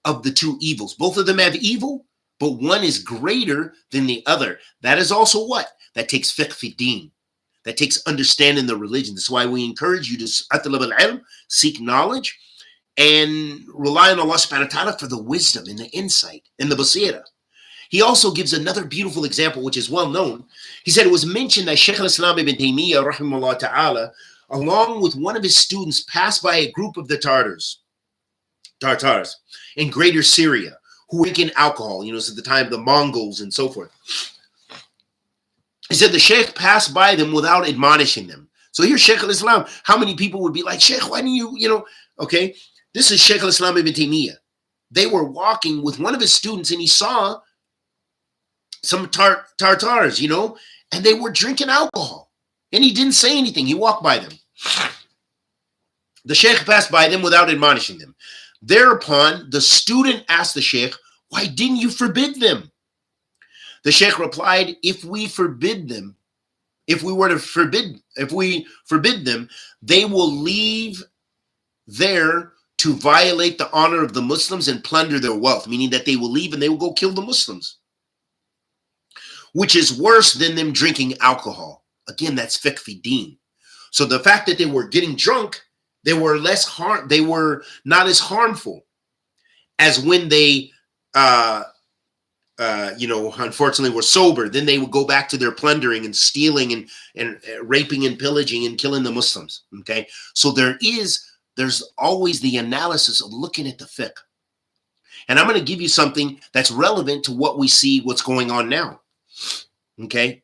of the two evils. Both of them have evil, but one is greater than the other. That is also what? That takes fiqh fi din. That takes understanding the religion. That's why we encourage you to atlab al-ilm, seek knowledge, and rely on Allah subhanahu wa ta'ala for the wisdom and the insight and the basira. He also gives another beautiful example, which is well known. He said it was mentioned that Shaykh al-Islam ibn Taymiyyah, rahimahullah ta'ala, along with one of his students, passed by a group of the Tartars in greater Syria, who were drinking alcohol, it's at the time of the Mongols and so forth. He said the Sheikh passed by them without admonishing them. So here's Shaykh al-Islam. How many people would be like, Sheikh, why didn't you, okay? This is Shaykh al-Islam ibn Taymiyyah. They were walking with one of his students, and he saw some Tartars, and they were drinking alcohol. And he didn't say anything. He walked by them. The Sheikh passed by them without admonishing them. Thereupon, the student asked the Sheikh, why didn't you forbid them? The Sheikh replied, if we forbid them, they will leave there to violate the honor of the Muslims and plunder their wealth, meaning that they will leave and they will go kill the Muslims, which is worse than them drinking alcohol. Again, that's fiqh fi din. So the fact that they were getting drunk, they were not as harmful as when they unfortunately were sober. Then they would go back to their plundering and stealing and raping and pillaging and killing the Muslims. Okay, so there's always the analysis of looking at the fiqh. And I'm going to give you something that's relevant to what we see, what's going on now. Okay,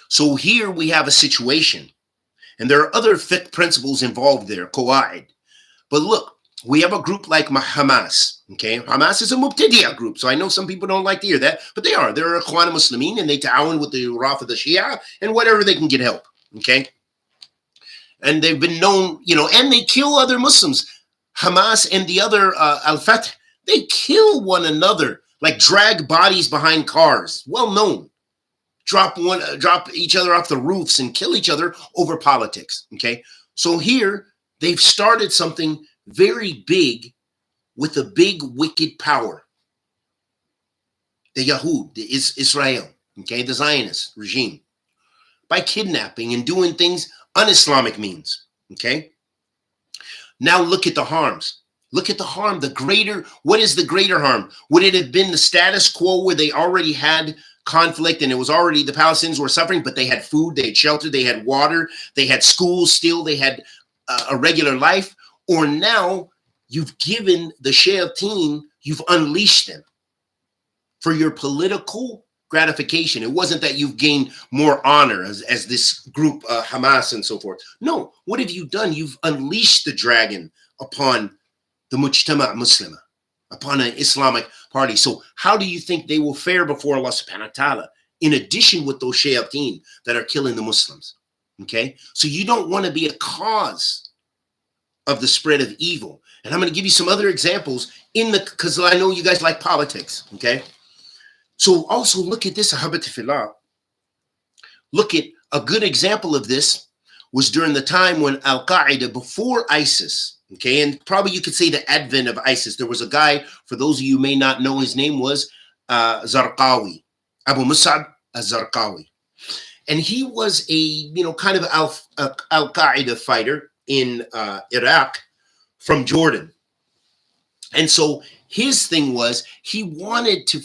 so here we have a situation, and there are other fiqh principles involved there, qawaid. But look, we have a group like Hamas. Okay, Hamas is a Mubtadi'ah group, so I know some people don't like to hear that, but they're Ikhwan Muslimin, and they ta'awun with the Rafida Shia and whatever they can get help. Okay, and they've been known, and they kill other Muslims. Hamas and the other Al-Fatah, they kill one another, like drag bodies behind cars. Well known. Drop each other off the roofs and kill each other over politics. Okay, so here they've started something very big with a big wicked power. The Yahud, the Israel, okay, the Zionist regime, by kidnapping and doing things un-Islamic means. Okay, now look at the harms. Look at the harm. What is the greater harm? Would it have been the status quo where they already had conflict and it was already the Palestinians were suffering, but they had food, they had shelter, they had water, they had schools still, they had a regular life? Or now you've given the shayateen, you've unleashed them for your political gratification. It wasn't that you've gained more honor as this group, Hamas and so forth. No, what have you done? You've unleashed the dragon upon the Mujtama' Muslima, upon an Islamic party. So how do you think they will fare before Allah subhanahu wa ta'ala? in addition with those shayateen that are killing the Muslims. Okay, so you don't want to be a cause of the spread of evil. And I'm going to give you some other examples because I know you guys like politics. Okay, so also look at this, ahabati fillah. Look at a good example of this was during the time when Al-Qaeda, before ISIS, okay, and probably you could say the advent of ISIS. There was a guy, for those of you who may not know, his name was Zarqawi, Abu Mus'ab al-Zarqawi. And he was a, kind of Al-Qaeda fighter in Iraq from Jordan. And so his thing was he wanted to,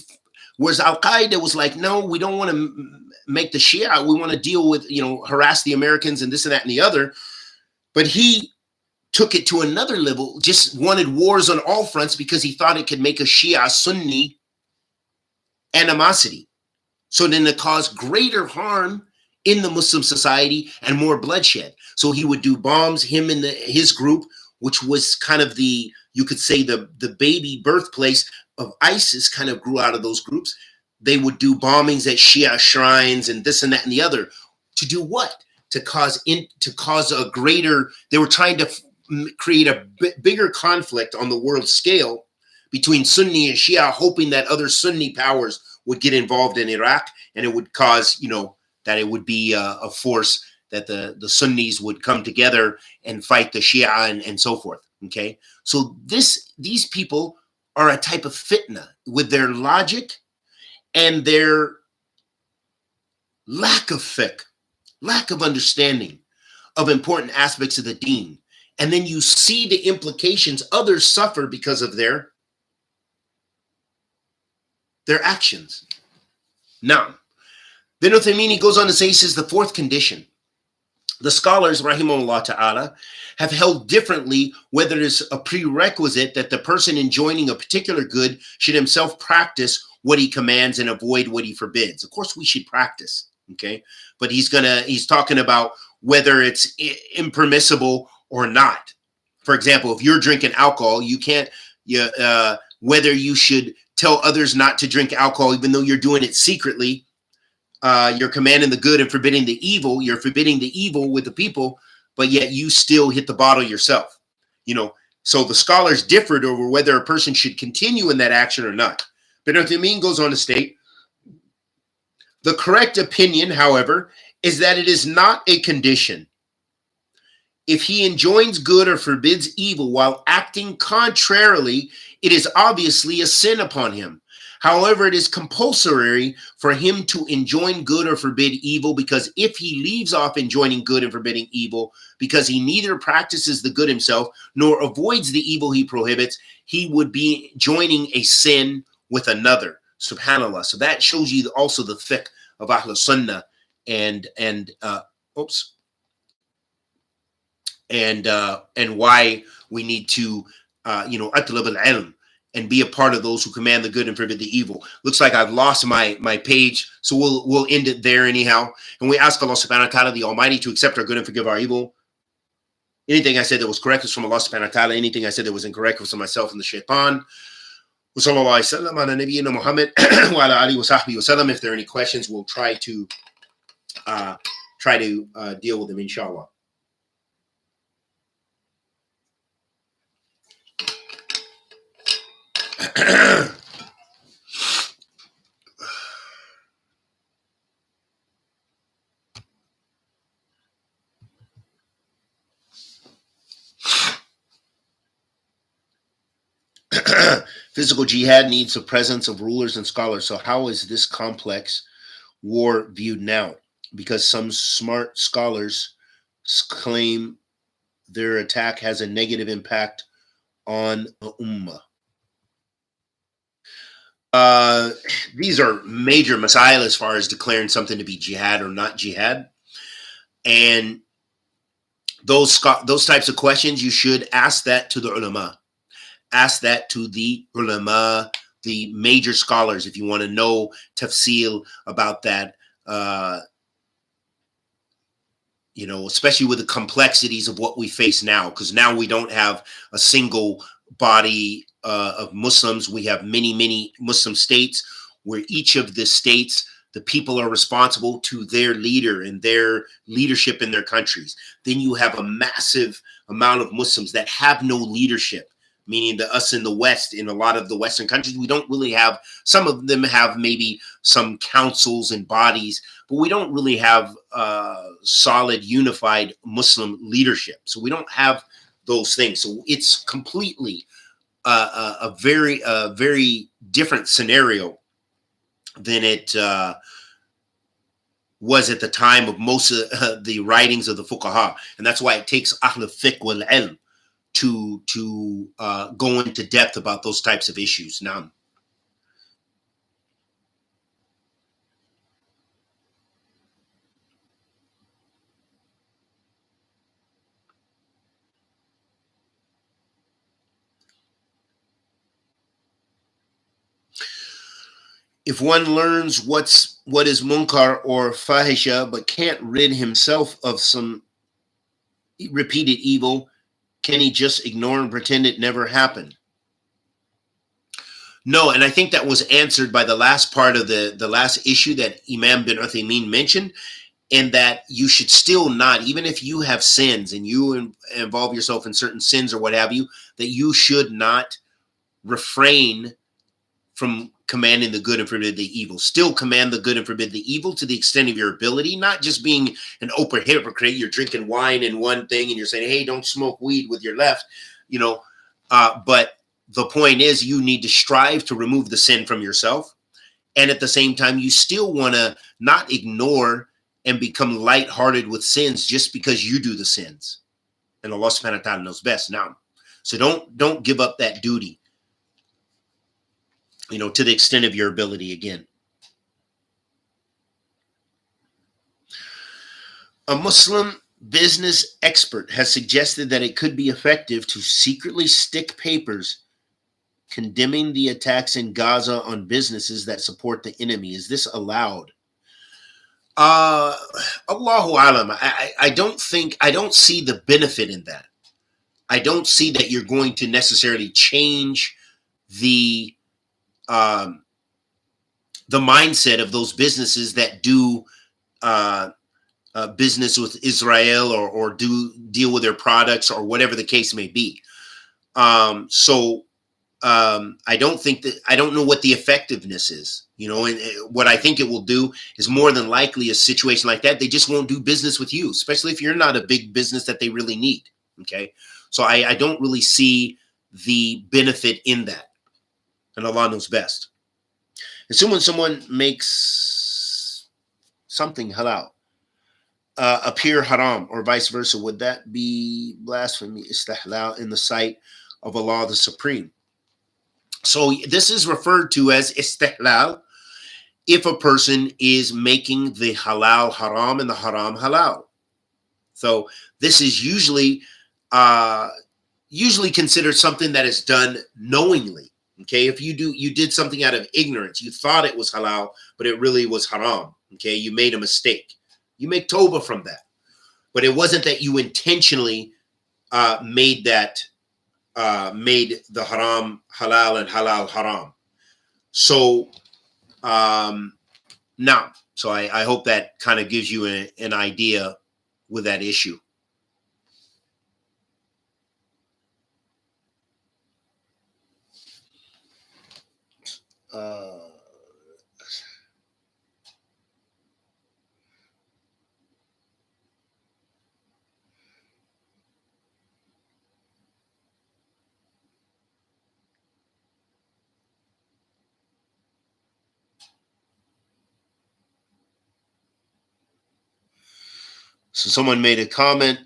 whereas Al-Qaeda was like, no, we don't want to make the Shia, we want to deal with, harass the Americans and this and that and the other. But he took it to another level, just wanted wars on all fronts because he thought it could make a Shia Sunni animosity. So then it caused greater harm in the Muslim society and more bloodshed. So he would do bombs, him and his group, which was kind of you could say the baby birthplace of ISIS, kind of grew out of those groups. They would do bombings at Shia shrines and this and that and the other. To do what? To cause a greater, they were trying to create a bigger conflict on the world scale between Sunni and Shia, hoping that other Sunni powers would get involved in Iraq, and it would cause, that it would be a force that the Sunnis would come together and fight the Shia and so forth. Okay, so these people are a type of fitna with their logic and their lack of fiqh, lack of understanding of important aspects of the deen. And then you see the implications. Others suffer because of their actions. Now, then Uthaymeen goes on to say, he says, the fourth condition. The scholars, rahimahullah ta'ala, have held differently whether it's a prerequisite that the person enjoining a particular good should himself practice what he commands and avoid what he forbids. Of course, we should practice, okay? But he's talking about whether it's impermissible or not. For example, if you're drinking alcohol, you can't, whether you should tell others not to drink alcohol, even though you're doing it secretly, you're commanding the good and forbidding the evil. You're forbidding the evil with the people, but yet you still hit the bottle yourself. So the scholars differed over whether a person should continue in that action or not. But Uthaymeen goes on to state, the correct opinion, however, is that it is not a condition. If he enjoins good or forbids evil while acting contrarily, it is obviously a sin upon him. However, it is compulsory for him to enjoin good or forbid evil, because if he leaves off enjoining good and forbidding evil because he neither practices the good himself nor avoids the evil he prohibits, he would be joining a sin with another. Subhanallah. So that shows you also the fiqh of Ahl Sunnah and why we need to atlab al-ilm and be a part of those who command the good and forbid the evil. Looks like I've lost my page, so we'll end it there anyhow. And we ask Allah subhanahu wa ta'ala, the Almighty, to accept our good and forgive our evil. Anything I said that was correct was from Allah subhanahu wa ta'ala. Anything I said that was incorrect was from myself and the shaitan. If there are any questions, we'll try to deal with them, inshallah. Physical jihad needs the presence of rulers and scholars. So how is this complex war viewed now? Because some smart scholars claim their attack has a negative impact on the ummah. These are major masail as far as declaring something to be jihad or not jihad. And those types of questions, you should ask that to the ulama. Ask that to the ulama, the major scholars, if you want to know tafsil about that, especially with the complexities of what we face now, because now we don't have a single body of Muslims. We have many Muslim states, where each of the states, the people are responsible to their leader and their leadership in their countries. Then you have a massive amount of Muslims that have no leadership, meaning that us in the West, in a lot of the Western countries, we don't really have, some of them have maybe some councils and bodies, but we don't really have solid, unified Muslim leadership. So we don't have those things. So it's completely a very different scenario than it was at the time of most of the writings of the fuqaha. And that's why it takes ahl al-fiqh wal-ilm to go into depth about those types of issues. Now, if one learns what is munkar or fahisha, but can't rid himself of some repeated evil, can he just ignore and pretend it never happened? No, and I think that was answered by the last part of the last issue that Imam bin Uthaymeen mentioned, and that you should still not, even if you have sins and you involve yourself in certain sins or what have you, that you should not refrain from commanding the good and forbid the evil. Still command the good and forbid the evil to the extent of your ability, not just being an open hypocrite. You're drinking wine in one thing and you're saying, hey, don't smoke weed with your left, but the point is you need to strive to remove the sin from yourself. And at the same time, you still want to not ignore and become lighthearted with sins just because you do the sins. And Allah subhanahu wa ta'ala knows best now. So don't give up that duty, to the extent of your ability again. A Muslim business expert has suggested that it could be effective to secretly stick papers condemning the attacks in Gaza on businesses that support the enemy. Is this allowed? Allahu alam. I don't see the benefit in that. I don't see that you're going to necessarily change the mindset of those businesses that do business with Israel or do deal with their products or whatever the case may be. I don't know what the effectiveness is, and what I think it will do is more than likely a situation like that. They just won't do business with you, especially if you're not a big business that they really need. Okay. So I don't really see the benefit in that. And Allah knows best. And so when someone makes something halal appear haram or vice versa, would that be blasphemy, istihlal, in the sight of Allah the Supreme? So this is referred to as istihlal if a person is making the halal haram and the haram halal. So this is usually considered something that is done knowingly. Okay, if you did something out of ignorance, you thought it was halal, but it really was haram. Okay, you made a mistake. You make tawbah from that. But it wasn't that you intentionally made the haram halal and halal haram. So now, so I hope that kind of gives you an idea with that issue. So someone made a comment.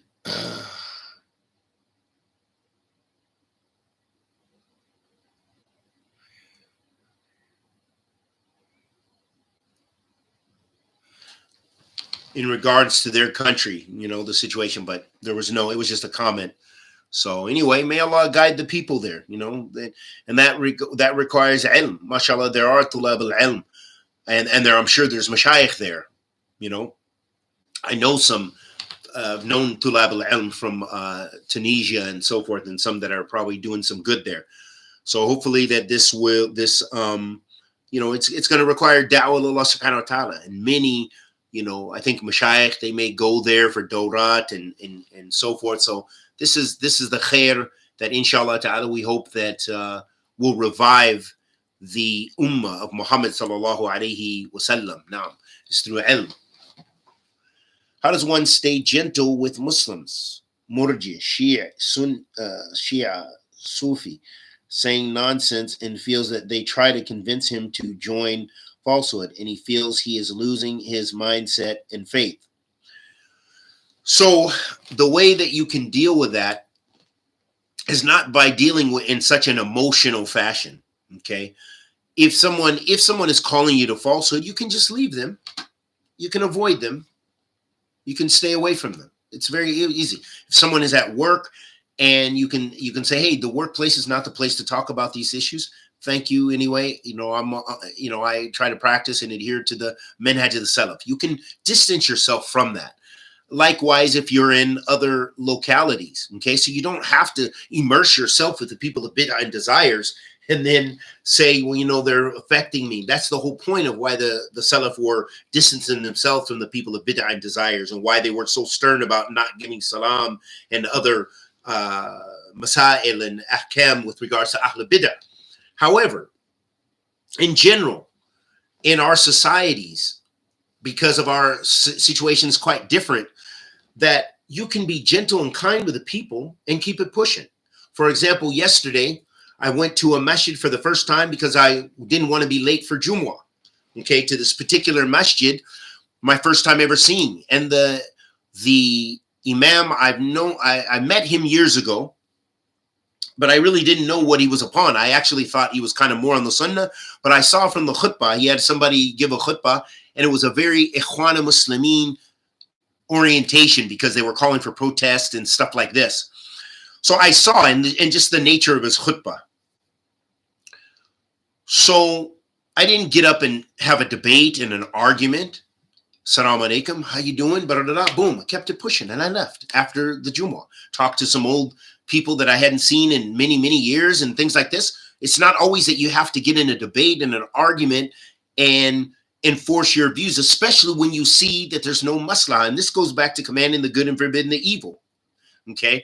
In regards to their country, the situation, but it was just a comment. So anyway, may Allah guide the people there, and that requires ilm. Mashallah, there are tulab al-ilm, and I'm sure there's mashayikh there, I know some known tulab al-ilm from Tunisia and so forth, and some that are probably doing some good there. So hopefully that this it's going to require da'wah Allah subhanahu wa ta'ala. And many, I think mashayikh, they may go there for dawrat and so forth. So this is the khair that inshallah ta'ala we hope that will revive the ummah of Muhammad sallallahu alayhi wasallam. Now, it's through ilm. How does one stay gentle with Muslims? Murji, Shia, Shia, Sufi, saying nonsense and feels that they try to convince him to join falsehood, and he feels he is losing his mindset and faith. So the way that you can deal with that is not by dealing with in such an emotional fashion. Okay, if someone is calling you to falsehood, you can just leave them. You can avoid them. You can stay away from them. It's very easy. If someone is at work and you can say, hey, the workplace is not the place to talk about these issues. Thank you anyway. I try to practice and adhere to the manhaj of the Salaf. You can distance yourself from that. Likewise, if you're in other localities, okay, so you don't have to immerse yourself with the people of bid'ah and desires and then say, well, they're affecting me. That's the whole point of why the Salaf were distancing themselves from the people of bid'ah and desires, and why they were so stern about not giving salam and other masail and ahkam with regards to ahl bid'ah. However, in general, in our societies, because of our situation is quite different, that you can be gentle and kind with the people and keep it pushing. For example, yesterday, I went to a masjid for the first time because I didn't want to be late for Jumu'ah, okay, to this particular masjid, my first time ever seeing. And the imam, I met him years ago, but I really didn't know what he was upon. I actually thought he was kind of more on the sunnah, but I saw from the khutbah, he had somebody give a khutbah, and it was a very Ikhwana Muslimin orientation because they were calling for protest and stuff like this. So I saw, and just the nature of his khutbah. So I didn't get up and have a debate and an argument. Assalamu alaikum, how you doing? Boom, I kept it pushing, and I left after the Jumu'ah. Talked to some old people that I hadn't seen in many, many years and things like this. It's not always that you have to get in a debate and an argument and enforce your views, especially when you see that there's no maslahah. And this goes back to commanding the good and forbidding the evil. Okay?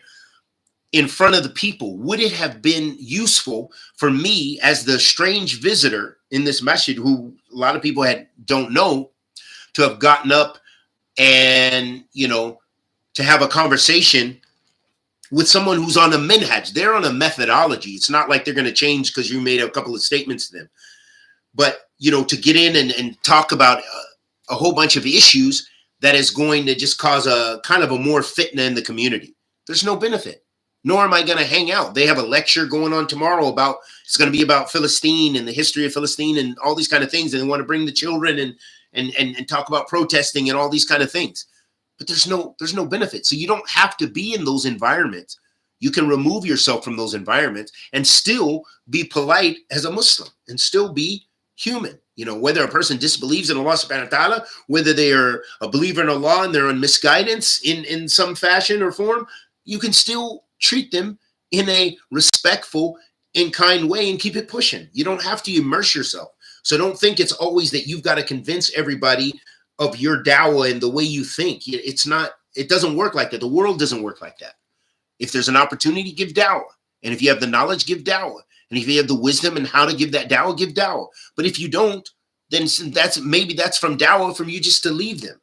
In front of the people, would it have been useful for me as the strange visitor in this masjid, who a lot of people don't know, to have gotten up and, to have a conversation with someone who's on a minhaj? They're on a methodology. It's not like they're going to change because you made a couple of statements to them. But, to get in and talk about a whole bunch of issues that is going to just cause a kind of a more fitna in the community. There's no benefit. Nor am I going to hang out. They have a lecture going on tomorrow it's going to be about Philistine and the history of Philistine and all these kind of things. And they want to bring the children and talk about protesting and all these kind of things. But there's no benefit. So you don't have to be in those environments. You can remove yourself from those environments and still be polite as a Muslim and still be human. Whether a person disbelieves in Allah subhanahu wa ta'ala, whether they are a believer in Allah and they're on misguidance in some fashion or form, you can still treat them in a respectful and kind way and keep it pushing. You don't have to immerse yourself. So don't think it's always that you've got to convince everybody of your dawah and the way you think. It doesn't work like that. The world doesn't work like that. If there's an opportunity, give dawah. And if you have the knowledge, give dawah. And if you have the wisdom and how to give that dawah, give dawah. But if you don't, then that's from dawah, from you just to leave them.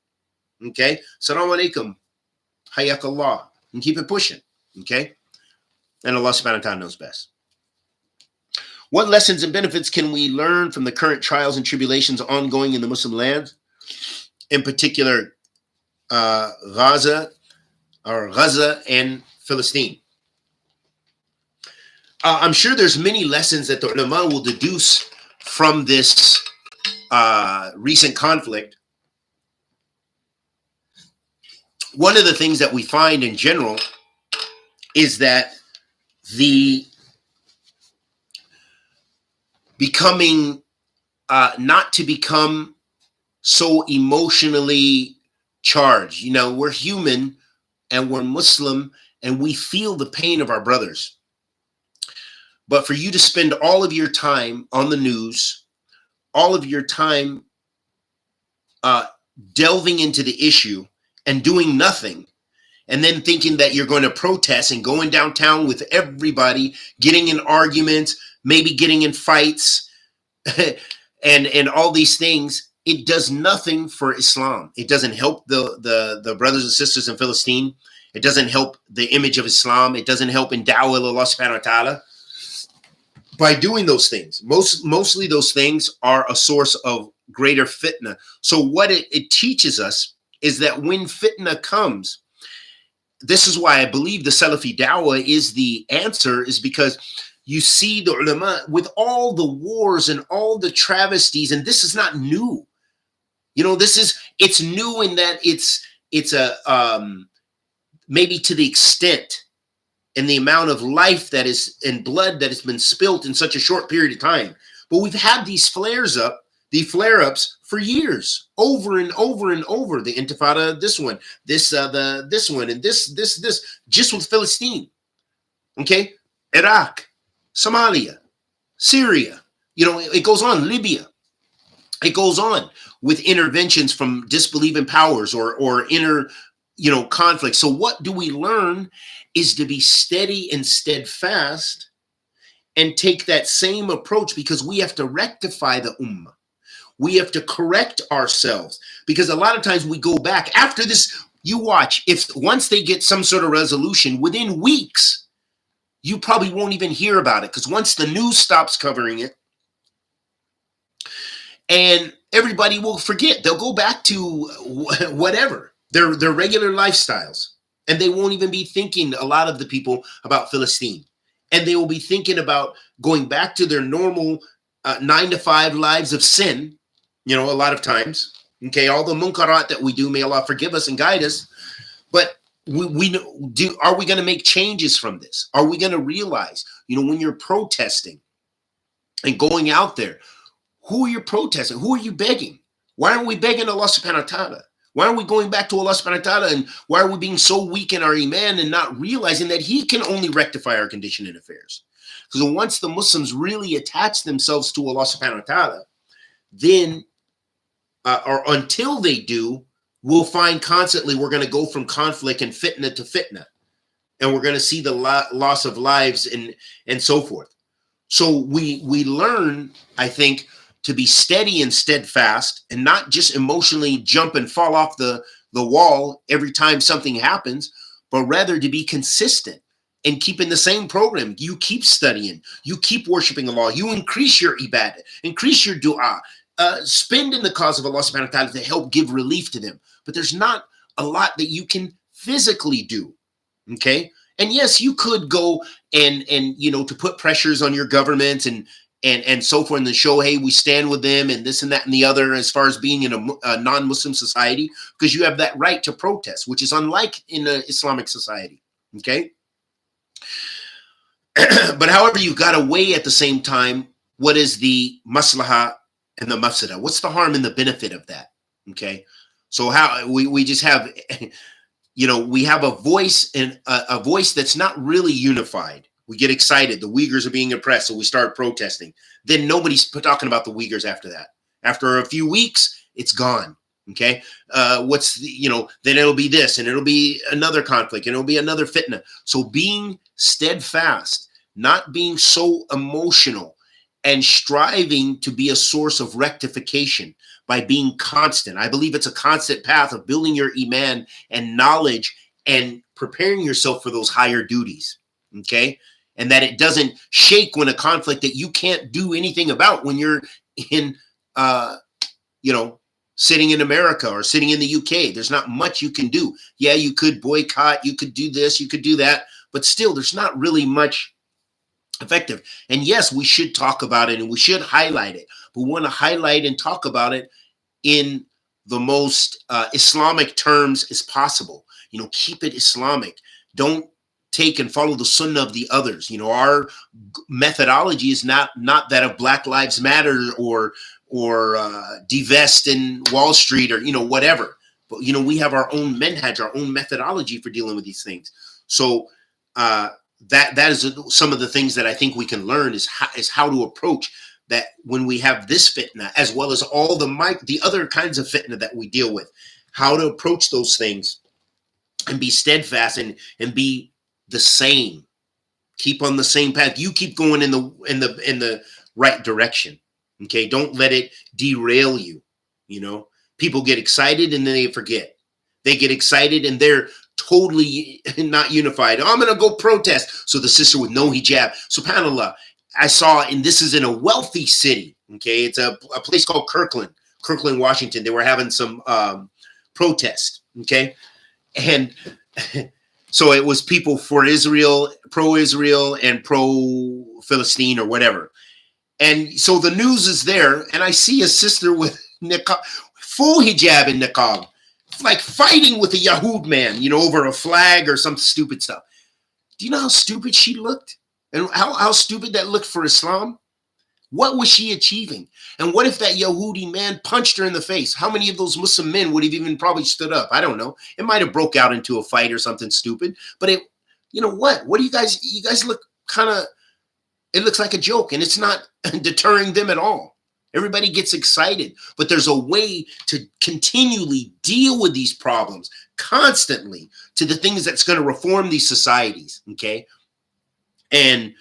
Okay? Assalamu alaikum. Hayakallah. And keep it pushing. Okay? And Allah subhanahu wa ta'ala knows best. What lessons and benefits can we learn from the current trials and tribulations ongoing in the Muslim lands? In particular, Gaza and Philistine. I'm sure there's many lessons that the ulama will deduce from this recent conflict. One of the things that we find in general is that the becoming, not to become so emotionally charged. We're human and we're Muslim and we feel the pain of our brothers. But for you to spend all of your time on the news all of your time delving into the issue and doing nothing, and then thinking that you're going to protest and going downtown with everybody, getting in arguments, maybe getting in fights, and all these things, it does nothing for Islam. It doesn't help the brothers and sisters in Palestine. It doesn't help the image of Islam. It doesn't help endow Allah subhanahu wa ta'ala by doing those things. Mostly those things are a source of greater fitna. So what it teaches us is that when fitna comes, this is why I believe the Salafi dawah is the answer, is because you see the ulama with all the wars and all the travesties, and this is not new. You know, it's new in that it's a maybe to the extent and the amount of life that is and blood that has been spilt in such a short period of time. But we've had these flare-ups for years, over and over and over. The Intifada, this one, this one, and this, just with Palestine. Okay, Iraq, Somalia, Syria. You know, it goes on. Libya. It goes on with interventions from disbelieving powers or inner, conflict. So what do we learn is to be steady and steadfast and take that same approach, because we have to rectify the ummah. We have to correct ourselves, because a lot of times we go back after this. You watch, if once they get some sort of resolution, within weeks, you probably won't even hear about it, because once the news stops covering it, and everybody will forget. They'll go back to whatever, their regular lifestyles. And they won't even be thinking, a lot of the people, about Philistine. And they will be thinking about going back to their normal 9-to-5 lives of sin, a lot of times. Okay, all the munkarat that we do, may Allah forgive us and guide us. But are we going to make changes from this? Are we going to realize, when you're protesting and going out there, who are you protesting? Who are you begging? Why aren't we begging Allah subhanahu wa ta'ala? Why are we going back to Allah subhanahu wa ta'ala? And why are we being so weak in our iman and not realizing that He can only rectify our condition and affairs? Because once the Muslims really attach themselves to Allah subhanahu wa ta'ala, then, or until they do, we'll find constantly we're going to go from conflict and fitna to fitna. And we're going to see the loss of lives and so forth. So we learn, I think, to be steady and steadfast and not just emotionally jump and fall off the wall every time something happens, but rather to be consistent and keep in the same program. You keep studying, you keep worshiping Allah, you increase your ibadah, increase your dua, spend in the cause of Allah subhanahu wa ta'ala to help give relief to them. But there's not a lot that you can physically do, okay? And yes, you could go and to put pressures on your government and so forth, and then show, hey, we stand with them and this and that and the other, as far as being in a non-Muslim society, because you have that right to protest, which is unlike in an Islamic society, okay? But however, you've got to weigh at the same time, what is the maslaha and the mafsada? What's the harm and the benefit of that, okay? So how we just have, we have a voice, and a voice that's not really unified. We get excited. The Uyghurs are being oppressed, so we start protesting. Then nobody's talking about the Uyghurs after that. After a few weeks, it's gone. Okay, then it'll be this, and it'll be another conflict, and it'll be another fitna. So being steadfast, not being so emotional, and striving to be a source of rectification by being constant. I believe it's a constant path of building your iman and knowledge and preparing yourself for those higher duties. Okay. And that it doesn't shake when a conflict that you can't do anything about, when you're in, sitting in America or sitting in the UK. There's not much you can do. Yeah, you could boycott, you could do this, you could do that, but still there's not really much effective. And yes, we should talk about it and we should highlight it, but we want to highlight and talk about it in the most Islamic terms as possible. Keep it Islamic. Don't take and follow the sunnah of the others. Our methodology is not that of Black Lives Matter or divest in Wall Street or whatever. But we have our own manhaj, our own methodology for dealing with these things. So that is some of the things that I think we can learn is how to approach. that when we have this fitna, as well as all the other kinds of fitna that we deal with, how to approach those things and be steadfast and be the same. Keep on the same path. You keep going in the right direction. Okay, don't let it derail you. You know, people get excited and then they forget. They get excited and they're totally not unified. Oh, I'm gonna go protest. So the sister with no hijab. SubhanAllah, I saw, and this is in a wealthy city. Okay, it's a place called Kirkland, Washington. They were having some protest. Okay, and so it was people for Israel, pro-Israel, and pro-Philistine or whatever. And so the news is there, and I see a sister with niqab, full hijab and niqab, like fighting with a Yahud man, you know, over a flag or some stupid stuff. Do you know how stupid she looked? And how stupid that looked for Islam? What was she achieving? And what if that Yahudi man punched her in the face? How many of those Muslim men would have even probably stood up? I don't know. It might have broke out into a fight or something stupid. But it, you know what? What do you guys look kind of, it looks like a joke, and it's not deterring them at all. Everybody gets excited, but there's a way to continually deal with these problems constantly to the things that's going to reform these societies. Okay. And,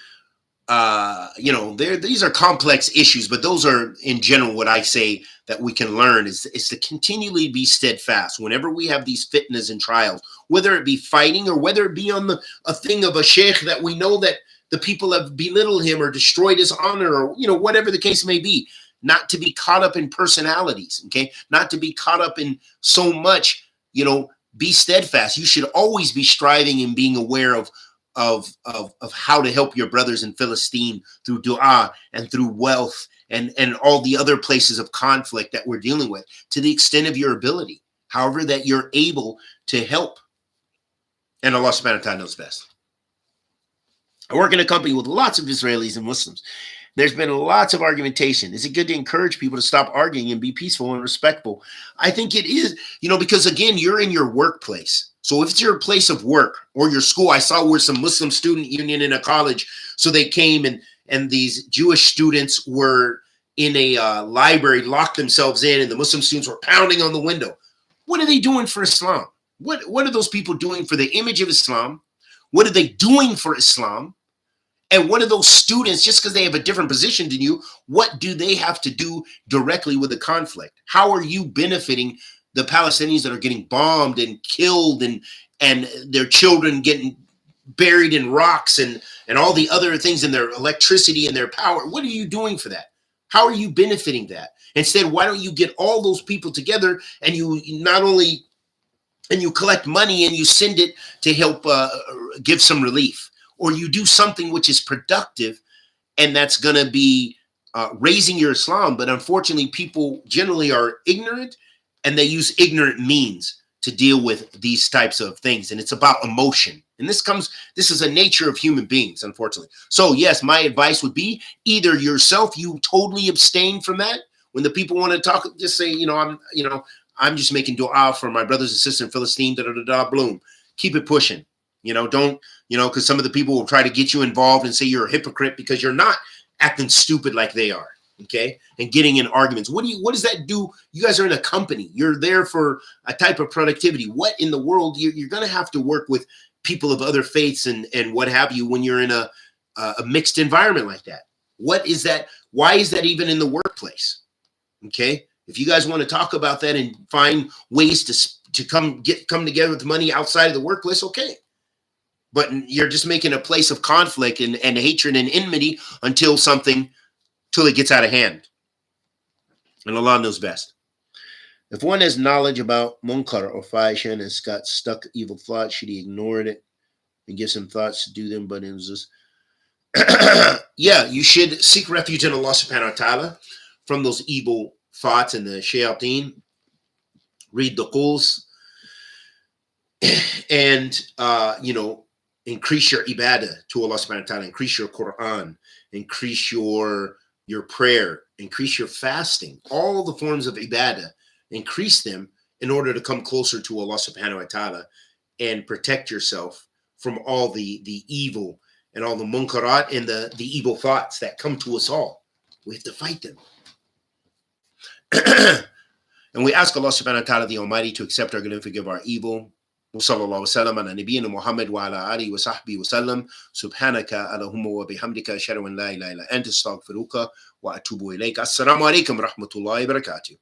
you know, these are complex issues, but those are in general what I say that we can learn is to continually be steadfast whenever we have these fitnas and trials, whether it be fighting or whether it be on a thing of a sheikh that we know that the people have belittled him or destroyed his honor, or, you know, whatever the case may be. Not to be caught up in personalities, okay? Not to be caught up in so much, you know, be steadfast. You should always be striving and being aware of how to help your brothers in Philistine through dua and through wealth and all the other places of conflict that we're dealing with, to the extent of your ability, however that you're able to help. And Allah subhanahu wa ta'ala knows best. I work in a company with lots of Israelis and Muslims. There's been lots of argumentation. Is it good to encourage people to stop arguing and be peaceful and respectful? I think it is, you know, because again, you're in your workplace. So if it's your place of work or your school, I saw where some Muslim student union in a college, so they came and these Jewish students were in a library, locked themselves in, and the Muslim students were pounding on the window. What are they doing for Islam? What are those people doing for the image of Islam? What are they doing for Islam? And what are those students, just because they have a different position than you, what do they have to do directly with the conflict? How are you benefiting the Palestinians that are getting bombed and killed and their children getting buried in rocks and all the other things, in their electricity and their power? What are you doing for that? How are you benefiting that? Instead, why don't you get all those people together and you collect money and you send it to help give some relief? Or you do something which is productive, and that's going to be raising your Islam. But unfortunately, people generally are ignorant, and they use ignorant means to deal with these types of things. And it's about emotion. And this is a nature of human beings, unfortunately. So yes, my advice would be either yourself, you totally abstain from that. When the people want to talk, just say, I'm just making dua for my brothers and sisters in Philistine, bloom. Keep it pushing. Don't, because some of the people will try to get you involved and say you're a hypocrite because you're not acting stupid like they are, okay? And getting in arguments. What does that do? You guys are in a company. You're there for a type of productivity. What in the world? You're going to have to work with people of other faiths and what have you when you're in a mixed environment like that. What is that? Why is that even in the workplace? Okay? If you guys want to talk about that and find ways to come together with money outside of the workplace, okay. But you're just making a place of conflict and hatred and enmity until it gets out of hand. And Allah knows best. If one has knowledge about munkar or fahisha and has got stuck evil thoughts, should he ignore it and give some thoughts to do them? But it was just, yeah, you should seek refuge in Allah subhanahu wa ta'ala from those evil thoughts and the shayateen. Read the quls and, increase your ibadah to Allah subhanahu wa ta'ala, increase your Quran, increase your prayer, increase your fasting, all the forms of ibadah, increase them in order to come closer to Allah subhanahu wa ta'ala and protect yourself from all the evil and all the munkarat and the evil thoughts that come to us all. We have to fight them. And we ask Allah subhanahu wa ta'ala the Almighty to accept our good and forgive our evil. وصلى الله وسلم على نبينا محمد وعلى آله وصحبه وسلم سبحانك اللهم وبحمدك أشهد أن لا إله إلا أنت أستغفرك وأتوب إليك. السلام عليكم ورحمة الله وبركاته.